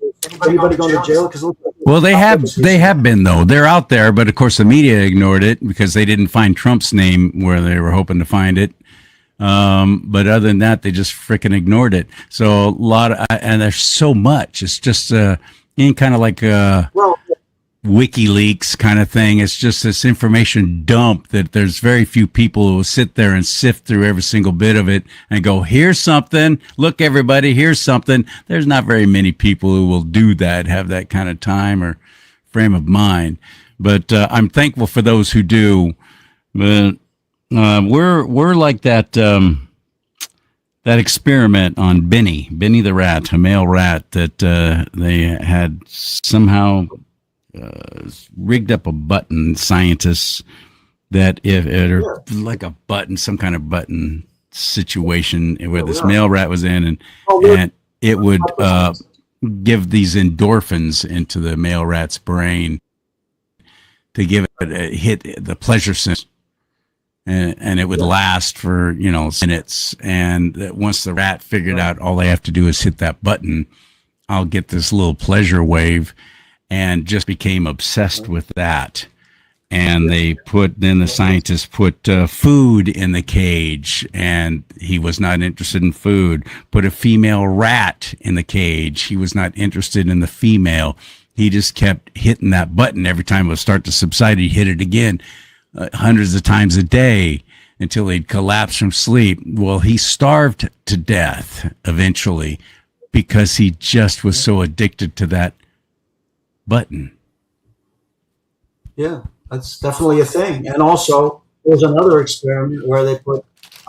anybody going to jail? Because Well, they have been though. They're out there, but of course the media ignored it because they didn't find Trump's name where they were hoping to find it. But other than that, they just freaking ignored it. So a lot of, and there's so much. It's just kind of like well, WikiLeaks kind of thing. It's just this information dump that there's very few people who will sit there and sift through every single bit of it and go, here's something. Look, everybody, here's something. There's not very many people who will do that, have that kind of time or frame of mind. But I'm thankful for those who do. But we're like that that experiment on Benny the rat, a male rat that they had somehow rigged up a button, scientists, that if it or like a button, some kind of button situation where this male rat was in, and it would give these endorphins into the male rat's brain to give it a hit the pleasure sense. And it would last for, minutes. And once the rat figured out all they have to do is hit that button, I'll get this little pleasure wave, and just became obsessed with that. And then the scientists put food in the cage, and he was not interested in food. Put a female rat in the cage. He was not interested in the female. He just kept hitting that button every time it would start to subside. He'd hit it again. Hundreds of times a day until he'd collapse from sleep. Well, he starved to death eventually because he just was so addicted to that button. Yeah, that's definitely a thing. And also, there's another experiment where they put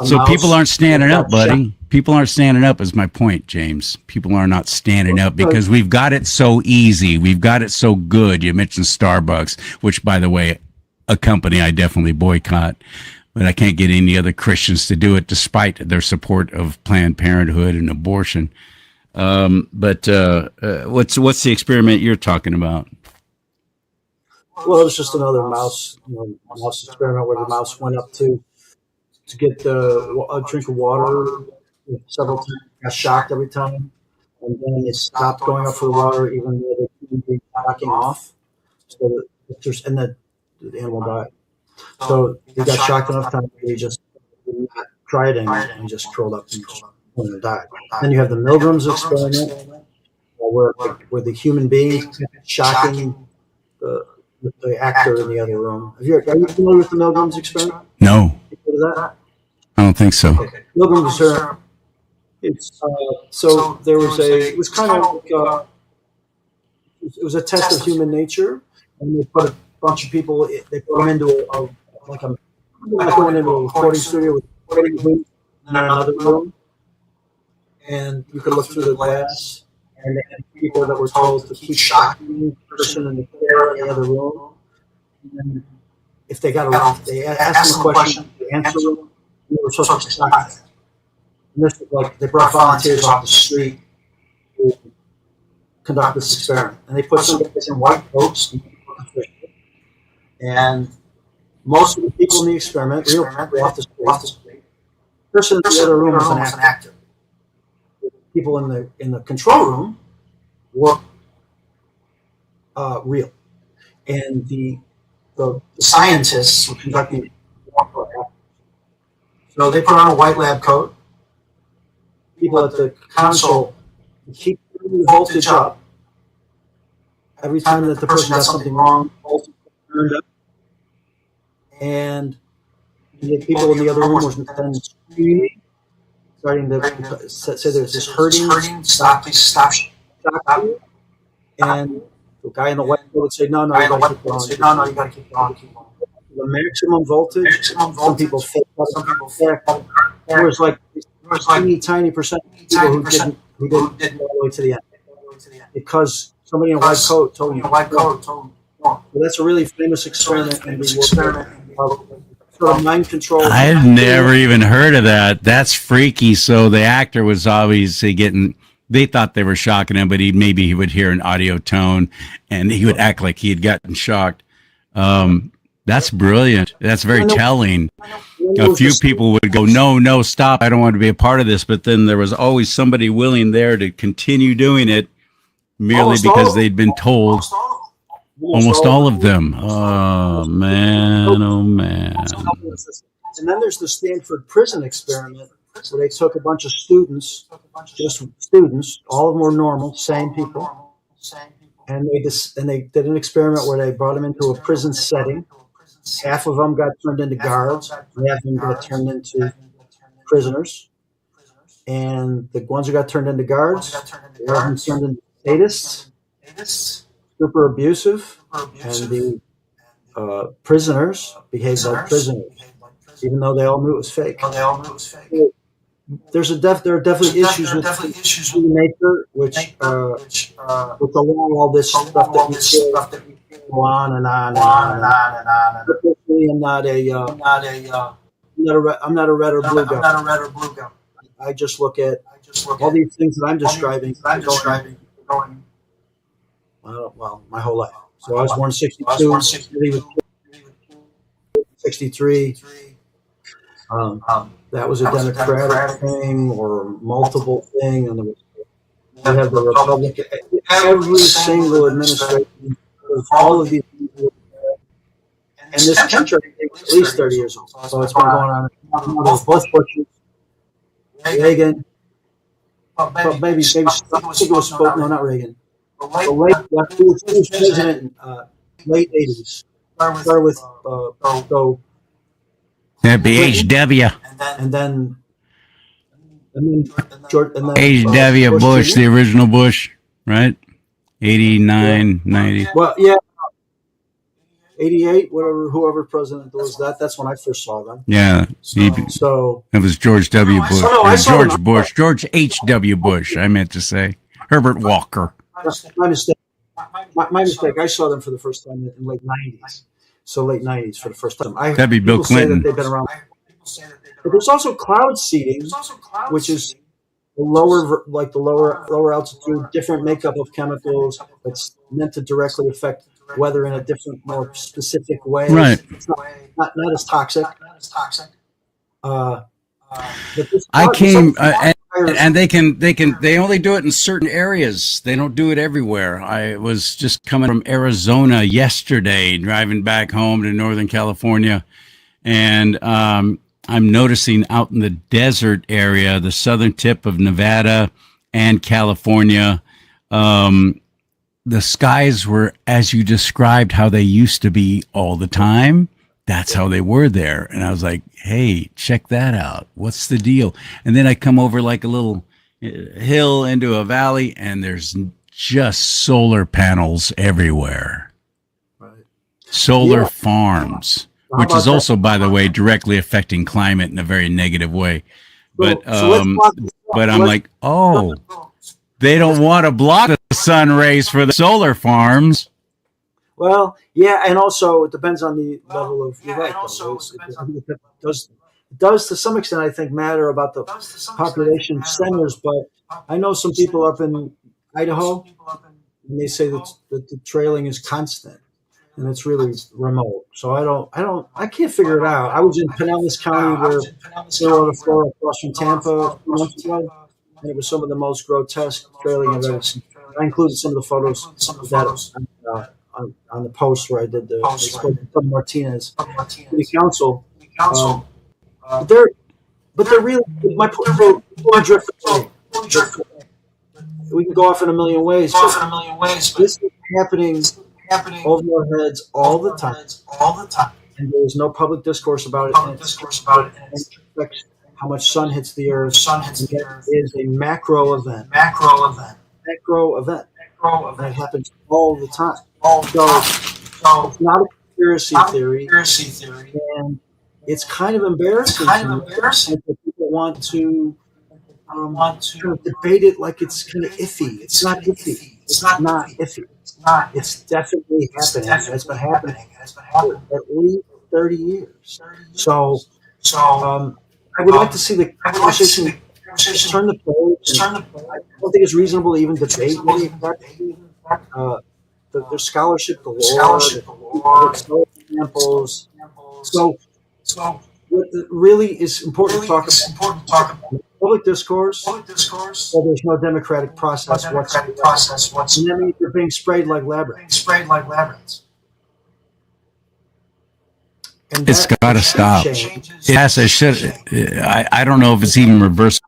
So people aren't standing up, buddy. People aren't standing up is my point, James. People are not standing up because we've got it so easy. We've got it so good. You mentioned Starbucks, which, by the way, a company I definitely boycott, but I can't get any other Christians to do it despite their support of Planned Parenthood and abortion. But what's the experiment you're talking about? Well, it's just another mouse experiment where the mouse went up to get a drink of water several times, got shocked every time, and then it stopped going up for the water even though they couldn't be backing off. So the animal died. So he got shocked enough times that he just did not try it anymore, and he just curled up and died. Then you have the Milgram's experiment, where the human being shocking the actor in the other room. Are you familiar with the Milgram's experiment? No, That? I don't think so. Okay. Milgram's so there was it was kind of like it was a test of human nature, and they put a bunch of people, they put them into going into a recording studio with recording booth in another room, and you could look through the glass, and people that were told to keep shocking the person in the chair in the other room. And if they got they asked them a question, they answered them, they were supposed to shock them. And this was like they brought volunteers off the street to conduct this experiment, and they put some guys in white coats, and most of the people in the experiment, real people off the street, the person in the other room was an actor. People in the control room were real, and the scientists were conducting. So they put on a white lab coat. People at the console keep turning the voltage up every time that the person does something wrong. Voltage turned up, and the people in the other room were then screaming, starting to say there's this hurting, stop, please stop. And the guy in the white coat would say, no, you got to keep going. The maximum voltage, some people felt, some people felt. There was like tiny percent of people who didn't go all the way to the end. Because somebody in a white coat told me. So that's a really famous experiment. Sort of mind control. I've never even heard of that. That's freaky. So the actor was obviously they thought they were shocking him, but he would hear an audio tone and he would act like he had gotten shocked. That's brilliant. That's very telling. a few people would go, no, stop. I don't want to be a part of this. But then there was always somebody willing there to continue doing it merely Almost all because of they'd been told. Almost all of them. Oh, man. Oh, man. And then there's the Stanford prison experiment where they took a bunch of students, just students, all of them were normal, sane people, and they did an experiment where they brought them into a prison setting. Half of them got turned into guards, and half of them got turned into prisoners. And the ones who got turned into guards, they were turned into statists, super abusive, and the prisoners behaved like prisoners, even though they all knew it was fake. There are definitely issues with human nature, which allow all this stuff that we go on and on and on and on. Personally, I'm not a red or blue guy. I just look at all these things that I'm describing. Well, my whole life. So I was born 62, 63. That was a Democratic thing or multiple thing, and we have the Republican. Every single administration, all of these people, and this country is at least 30 years old. So it's been going on. Both Bushes, Reagan, but maybe I think it was no, not Reagan. He was president in late 80s. Started with That'd be HW. and then George, and then HW Bush, the original Bush, right? 89, 90. Well, yeah, 88, whatever, whoever president was that's when I first saw them. Yeah. So It was George W. Bush. I saw George them. Bush. George H.W. Bush, I meant to say. Herbert Walker. my mistake. My mistake. I saw them for the first time in late 90s. So late 90s for the first time. That'd be Bill people say Clinton. that they've been around. But there's also cloud seeding, which is the lower altitude, different makeup of chemicals that's meant to directly affect weather in a different, more specific way. Right. It's not as toxic. But this I cloud- came, some- and they only do it in certain areas. They don't do it everywhere. I was just coming from Arizona yesterday, driving back home to Northern California, and I'm noticing out in the desert area, the southern tip of Nevada and California, the skies were, as you described, how they used to be all the time. That's how they were there. And I was like, hey, check that out. What's the deal? And then I come over like a little hill into a valley, and there's just solar panels everywhere. Right. Solar Yeah. farms, How which about is also, by the way, directly affecting climate in a very negative way. But So let's talk- but I'm let's- like, oh, they don't want to block the sun rays for the solar farms. Well, yeah, and also it depends on the level of. You're right, though. It does to some extent, I think, matter about the population centers. But I know some people up in Idaho, and they say that the trailing is constant, and it's really remote. So I can't figure it out. I was in Pinellas County, where Florida, across from Tampa, a few months ago, and it was some of the most grotesque trailing I've ever seen. I included some of the photos that. On the post where I did the Martinez City Council, but they're really my point. We can go off in a million ways. This is happening over our heads all the time, and there is no public discourse about it. And it affects how much sun hits the earth. It is a macro event. That happens all the time. So it's not a conspiracy theory, and it's kind of embarrassing that people want to kind of debate it like it's kind of iffy. It's not iffy. It's definitely happening. It's been happening for at least 30 years. So I would like to see the conversation turn the page. I don't think it's reasonable to even debate many of that. There's scholarship galore, examples. So what really is important to talk about public discourse. Well, there's no democratic process whatsoever. And that means they're being sprayed like labyrinths. And It's that got to should stop. change. Yes, it should. I don't know if it's even reversible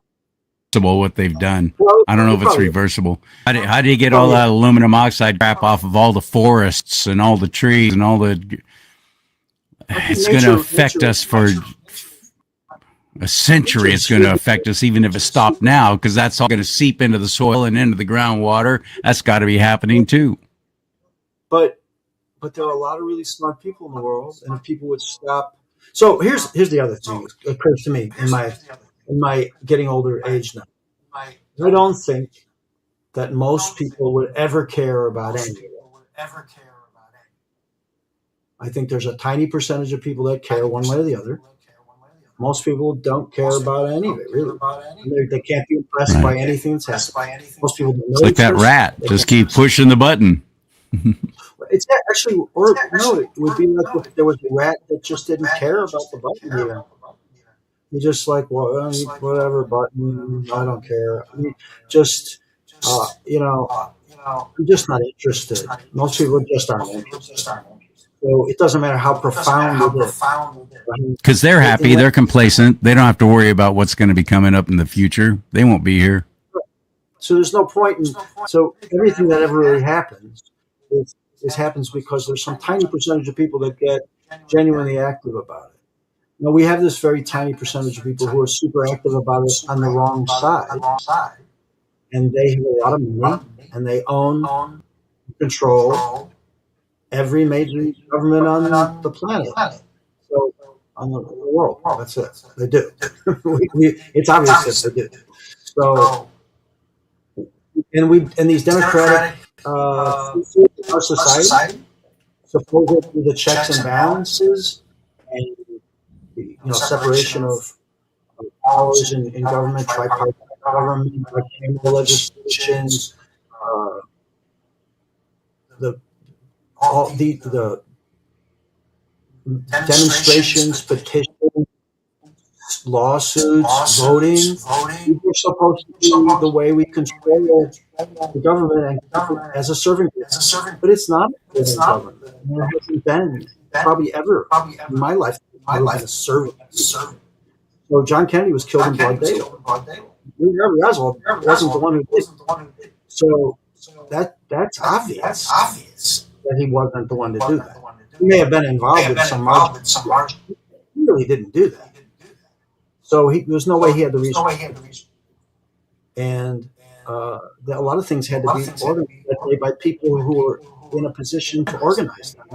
what they've done. Well, I don't know if it's probably- reversible. How do you get all that aluminum oxide crap off of all the forests and all the trees and all the? It's going to affect us for a century. It's going to affect us even if it stopped now, because that's all going to seep into the soil and into the groundwater. That's got to be happening too. But there are a lot of really smart people in the world, and if people would stop. So here's the other thing that occurs to me in my getting older age now. I don't think that most people would ever care about any of it. I think there's a tiny percentage of people that care one way or the other. Most people don't care about any of it, really. They can't be impressed by anything that's happening. Most people don't know. It's like that rat. Just keep pushing the button. It's actually, or no, it would be like if there was a rat that just didn't care about the button here. You're just like, well, whatever button, I don't care. I mean, just, I'm just not interested. Most people just aren't interested. So it doesn't matter how profound it is. Because they're happy, they're complacent. They don't have to worry about what's going to be coming up in the future. They won't be here. So there's no point in. So everything that ever really happens is happens because there's some tiny percentage of people that get genuinely active about it. Now we have this very tiny percentage of people who are super active about it on the wrong side, and they have a lot of money and they own, control every major government on the planet. So on the world, that's it. They do. It's obvious that they do. So, and these democratic our society, supposedly the checks and balances and separation of powers in government, tripartite government, bicameral legislations, the demonstrations, petitions, lawsuits, voting. These are supposed to be the way we control the government and as a servant. But it's not a servant government. There hasn't been probably ever in my life a servant. So John Kennedy was killed in broad daylight. Lee Harvey Oswald wasn't the one who did it. So that's obvious that he wasn't the one to do that. He may have been involved in some margin. He really didn't do that. So there's no way he had the reason. And a lot of things had to be organized by people who were in a position to organize them.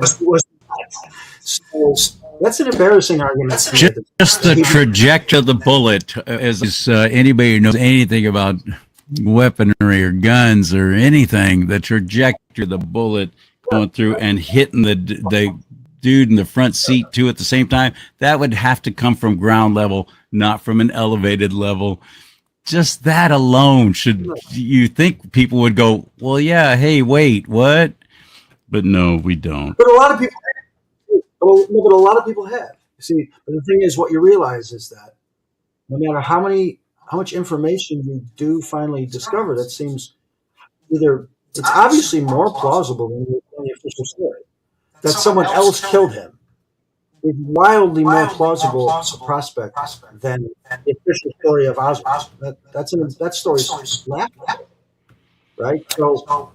So that's an embarrassing argument. Just the trajectory of the bullet, as anybody who knows anything about weaponry or guns or anything, the trajectory of the bullet going through and hitting the dude in the front seat too at the same time, that would have to come from ground level, not from an elevated level. Just that alone should, you think people would go, well, yeah, hey, wait, what? But no, we don't. But a lot of people have. See, but the thing is, what you realize is that no matter how much information you do finally discover, that seems it's obviously more plausible than the official story. That someone else killed him is wildly more plausible prospect than the official story of Oswald. That story's laughable, right? So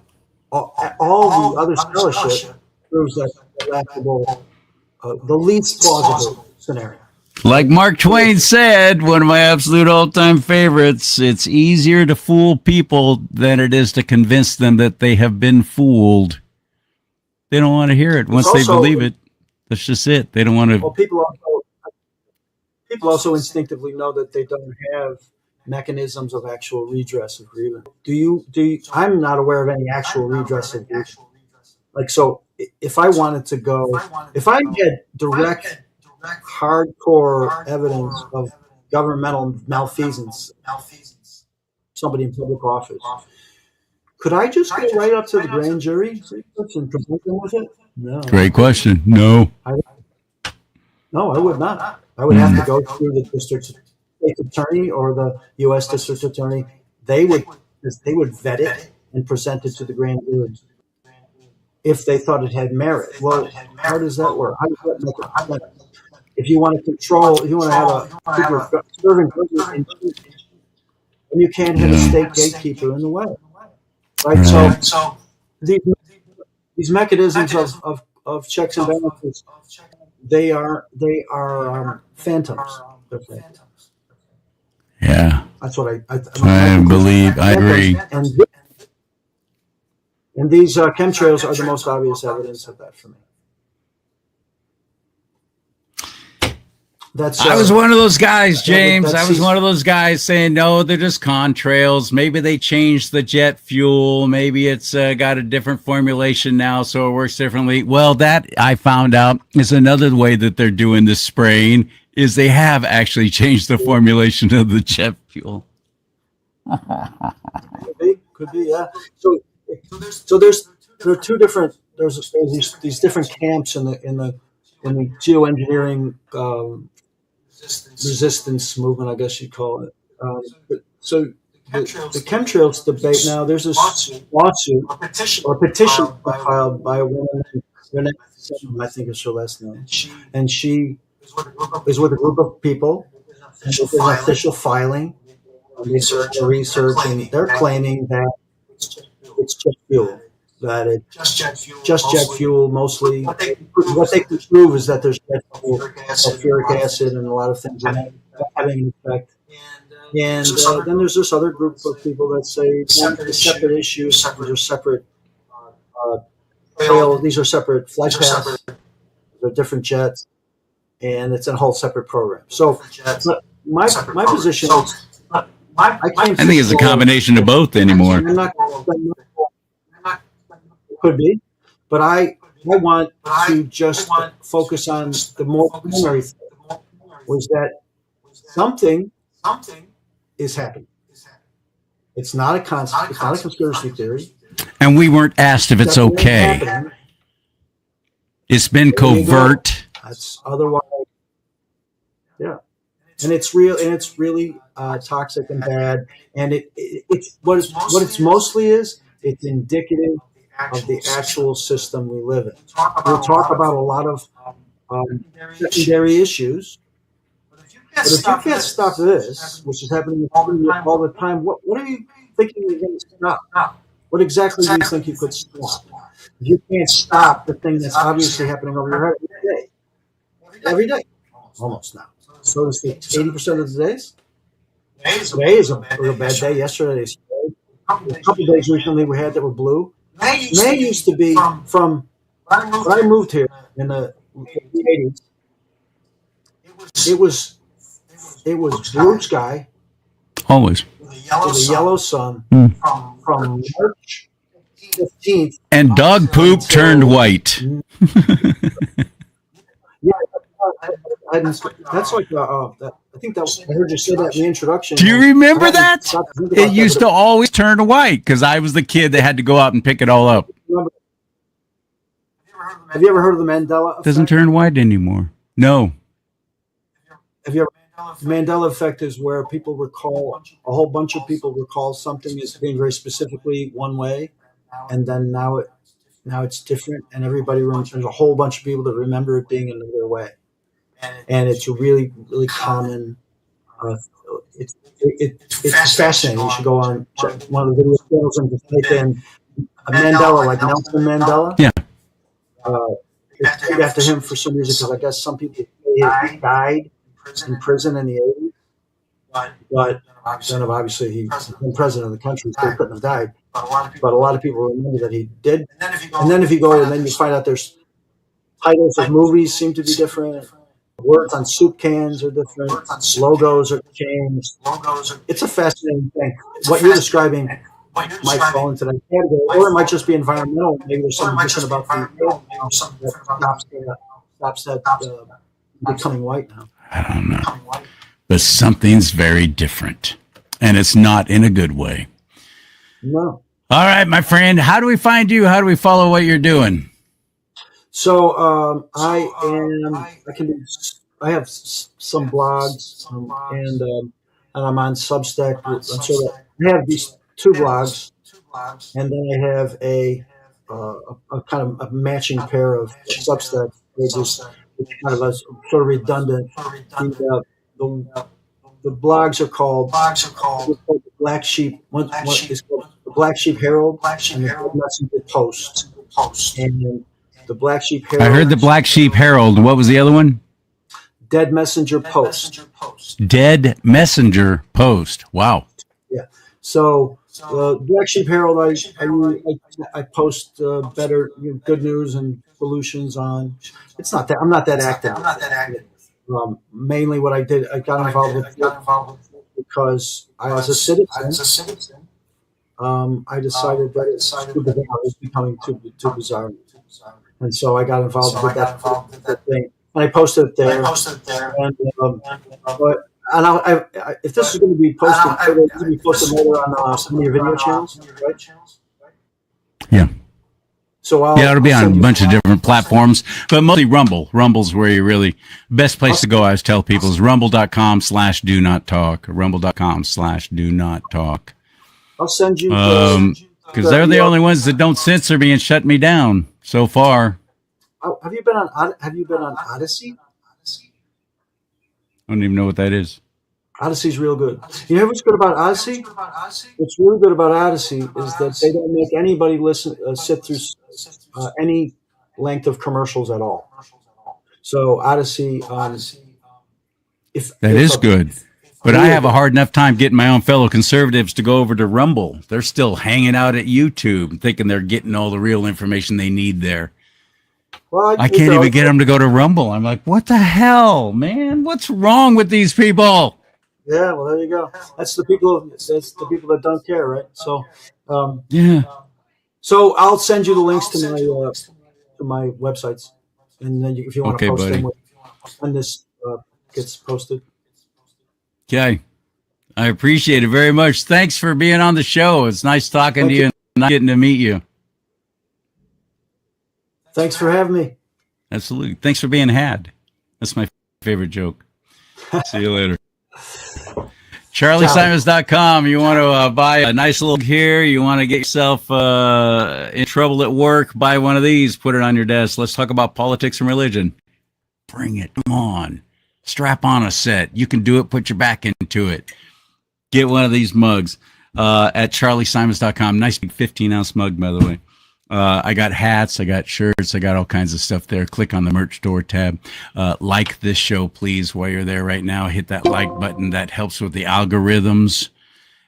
all the other scholarship proves that laughable, the least plausible scenario. Like Mark Twain said, one of my absolute all-time favorites, it's easier to fool people than it is to convince them that they have been fooled. They don't want to hear it once they believe it. That's just it. They don't want to. Well, people also instinctively know that they don't have mechanisms of actual redress of grievance. Do you? I'm not aware of any actual redress of grievance. Like, so if I wanted to go, if I had direct, hardcore evidence of governmental malfeasance, somebody in public office, could I just go right up to the grand jury and present them with it? No. Great question. No. No, I would not. I would have to go through the district state attorney or the U.S. district attorney. They would vet it and present it to the grand jury if they thought it had merit. Well, how does that work? How does that make it? If you want to control, if you want to have a serving and you can't have a state gatekeeper in the way, right? So these mechanisms of checks and balances, they are phantoms. They're phantoms. Yeah. That's what I believe. I agree. And these chemtrails are the most obvious evidence of that for me. I was one of those guys, James. I was one of those guys saying, no, they're just contrails. Maybe they changed the jet fuel. Maybe it's got a different formulation now, so it works differently. Well, that I found out is another way that they're doing this spraying is they have actually changed the formulation of the jet fuel. Could be, yeah. So there are two different. There's these different camps in the geoengineering resistance movement, I guess you'd call it. So the chemtrails debate now. There's this lawsuit or petition filed by a woman, Renee, I think is her last name, and she is with a group of people. And there's an official filing. They search and research, and they're claiming that it's jet fuel. That it's just jet fuel mostly. What they can prove is that there's jet fuel, sulfuric acid, and a lot of things in it having an effect. And then there's this other group of people that say it's separate issues. These are separate. These are separate flight paths. They're different jets, and it's a whole separate program. So my position is, I think it's a combination of both anymore. Could be, but I want to just focus on the more primary thing, was that something is happening. It's not a conspiracy theory. And we weren't asked if it's okay. It's been covert. That's otherwise, yeah. And it's real, and it's really toxic and bad. And it's what it's mostly is. It's indicative of the actual system we live in. We'll talk about a lot of secondary issues, but if you can't stop this, which is happening all the time, what are you thinking you're going to stop? What exactly do you think you could stop? If you can't stop the thing that's obviously happening over your head every day, almost now. So to speak, 80% of the days. Today is a bad day. Yesterday, a couple of days recently we had that were blue. May used to be from when I moved here in the 80s. It was blue sky, always with a yellow sun from March 15th, and dog poop turned white. Yeah, that's like I think that I heard you say that in the introduction. Do you remember that? It used to always turn white because I was the kid that had to go out and pick it all up. Have you ever heard of the Mandela effect? It doesn't turn white anymore. No. Have you ever? The Mandela effect is where people recall, a whole bunch of people recall something as being very specifically one way, and then now it's different, and everybody remembers. There's a whole bunch of people that remember it being another way, and it's a really, really common. It's fascinating. You should go on one of the video channels and just type in Mandela, like Nelson Mandela. Yeah. It's named after him for some reason, because I guess some people say he died in prison in the 80s, but then obviously he was president of the country, so he couldn't have died. But a lot of people remember that he did. And then if you go and then you find out there's titles of movies seem to be different. Words on soup cans are different. Logos are changed. It's a fascinating thing. What you're describing might fall into that category, or it might just be environmental. Maybe there's something different about the that stops that becoming white now. I don't know. But something's very different. And it's not in a good way. No. All right, my friend. How do we find you? How do we follow what you're doing? So I can be some blogs, and I'm on Substack. I have these two blogs, and then I have a kind of a matching pair of Substack pages, which kind of is sort of redundant. The, the blogs are called the Black Sheep. One is called the Black Sheep Herald and the Dead Messenger Post. And the Black Sheep Herald. I heard the Black Sheep Herald. What was the other one? Dead Messenger Post. Dead Messenger Post. Wow. Yeah. So the Black Sheep Herald, I post better, good news and solutions on. It's not that I'm not that active. Mainly, what I did, I got involved with it because as a citizen, I decided that it's too bizarre. It was becoming too bizarre, and so I got involved with that thing. And I posted it there. If this is going to be posted, it's going to be posted later on some of your video channels, right? Yeah. So it'll be on a bunch of different platforms, but mostly Rumble. Rumble's where you really, best place to go, I always tell people, is rumble.com/do not talk. Rumble.com/do not talk. I'll send you. Because they're the only ones that don't censor me and shut me down so far. Have you been on Odyssey? I don't even know what that is. Odyssey's real good. You know what's good about Odyssey? What's really good about Odyssey is that they don't make anybody sit through any length of commercials at all. So Odyssey, that is good. But I have a hard enough time getting my own fellow conservatives to go over to Rumble. They're still hanging out at YouTube, thinking they're getting all the real information they need there. Well, I can't even get them to go to Rumble. I'm like, what the hell, man? What's wrong with these people? Yeah, well, there you go. That's the people that don't care, right? So, yeah. So I'll send you the links to my websites, and then if you want to post them when this gets posted. Okay, I appreciate it very much. Thanks for being on the show. It's nice talking to you and getting to meet you. Thanks for having me. Absolutely. Thanks for being had. That's my favorite joke. See you later. CharlieSimons.com. You want to buy a nice little gear. You want to get yourself in trouble at work. Buy one of these. Put it on your desk. Let's talk about politics and religion. Bring it. Come on. Strap on a set. You can do it. Put your back into it. Get one of these mugs at CharlieSimons.com. Nice big 15-ounce mug, by the way. I got hats, I got shirts, I got all kinds of stuff there. Click on the merch store tab. Like this show, please, while you're there right now. Hit that like button. That helps with the algorithms.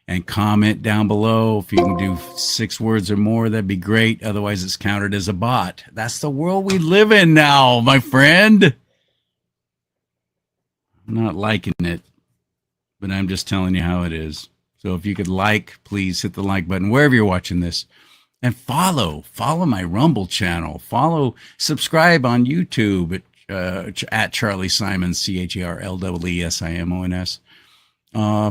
And comment down below. If you can do 6 words or more, that'd be great. Otherwise, it's counted as a bot. That's the world we live in now, my friend. I'm not liking it, but I'm just telling you how it is. So if you could please hit the like button wherever you're watching this. And follow my Rumble channel. Subscribe on YouTube at Charlie Simons, CharlleeSimons.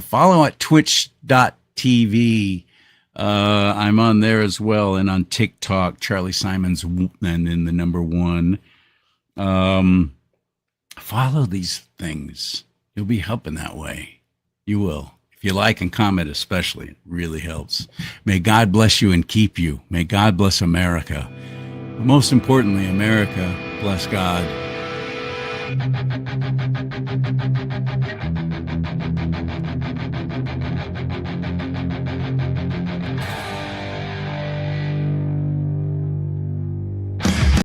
Follow at twitch.tv. I'm on there as well. And on TikTok, Charlie Simons, and then the number 1. Follow these things. You'll be helping that way. You will. If you like and comment especially, it really helps. May God bless you and keep you. May God bless America. But most importantly, America, bless God.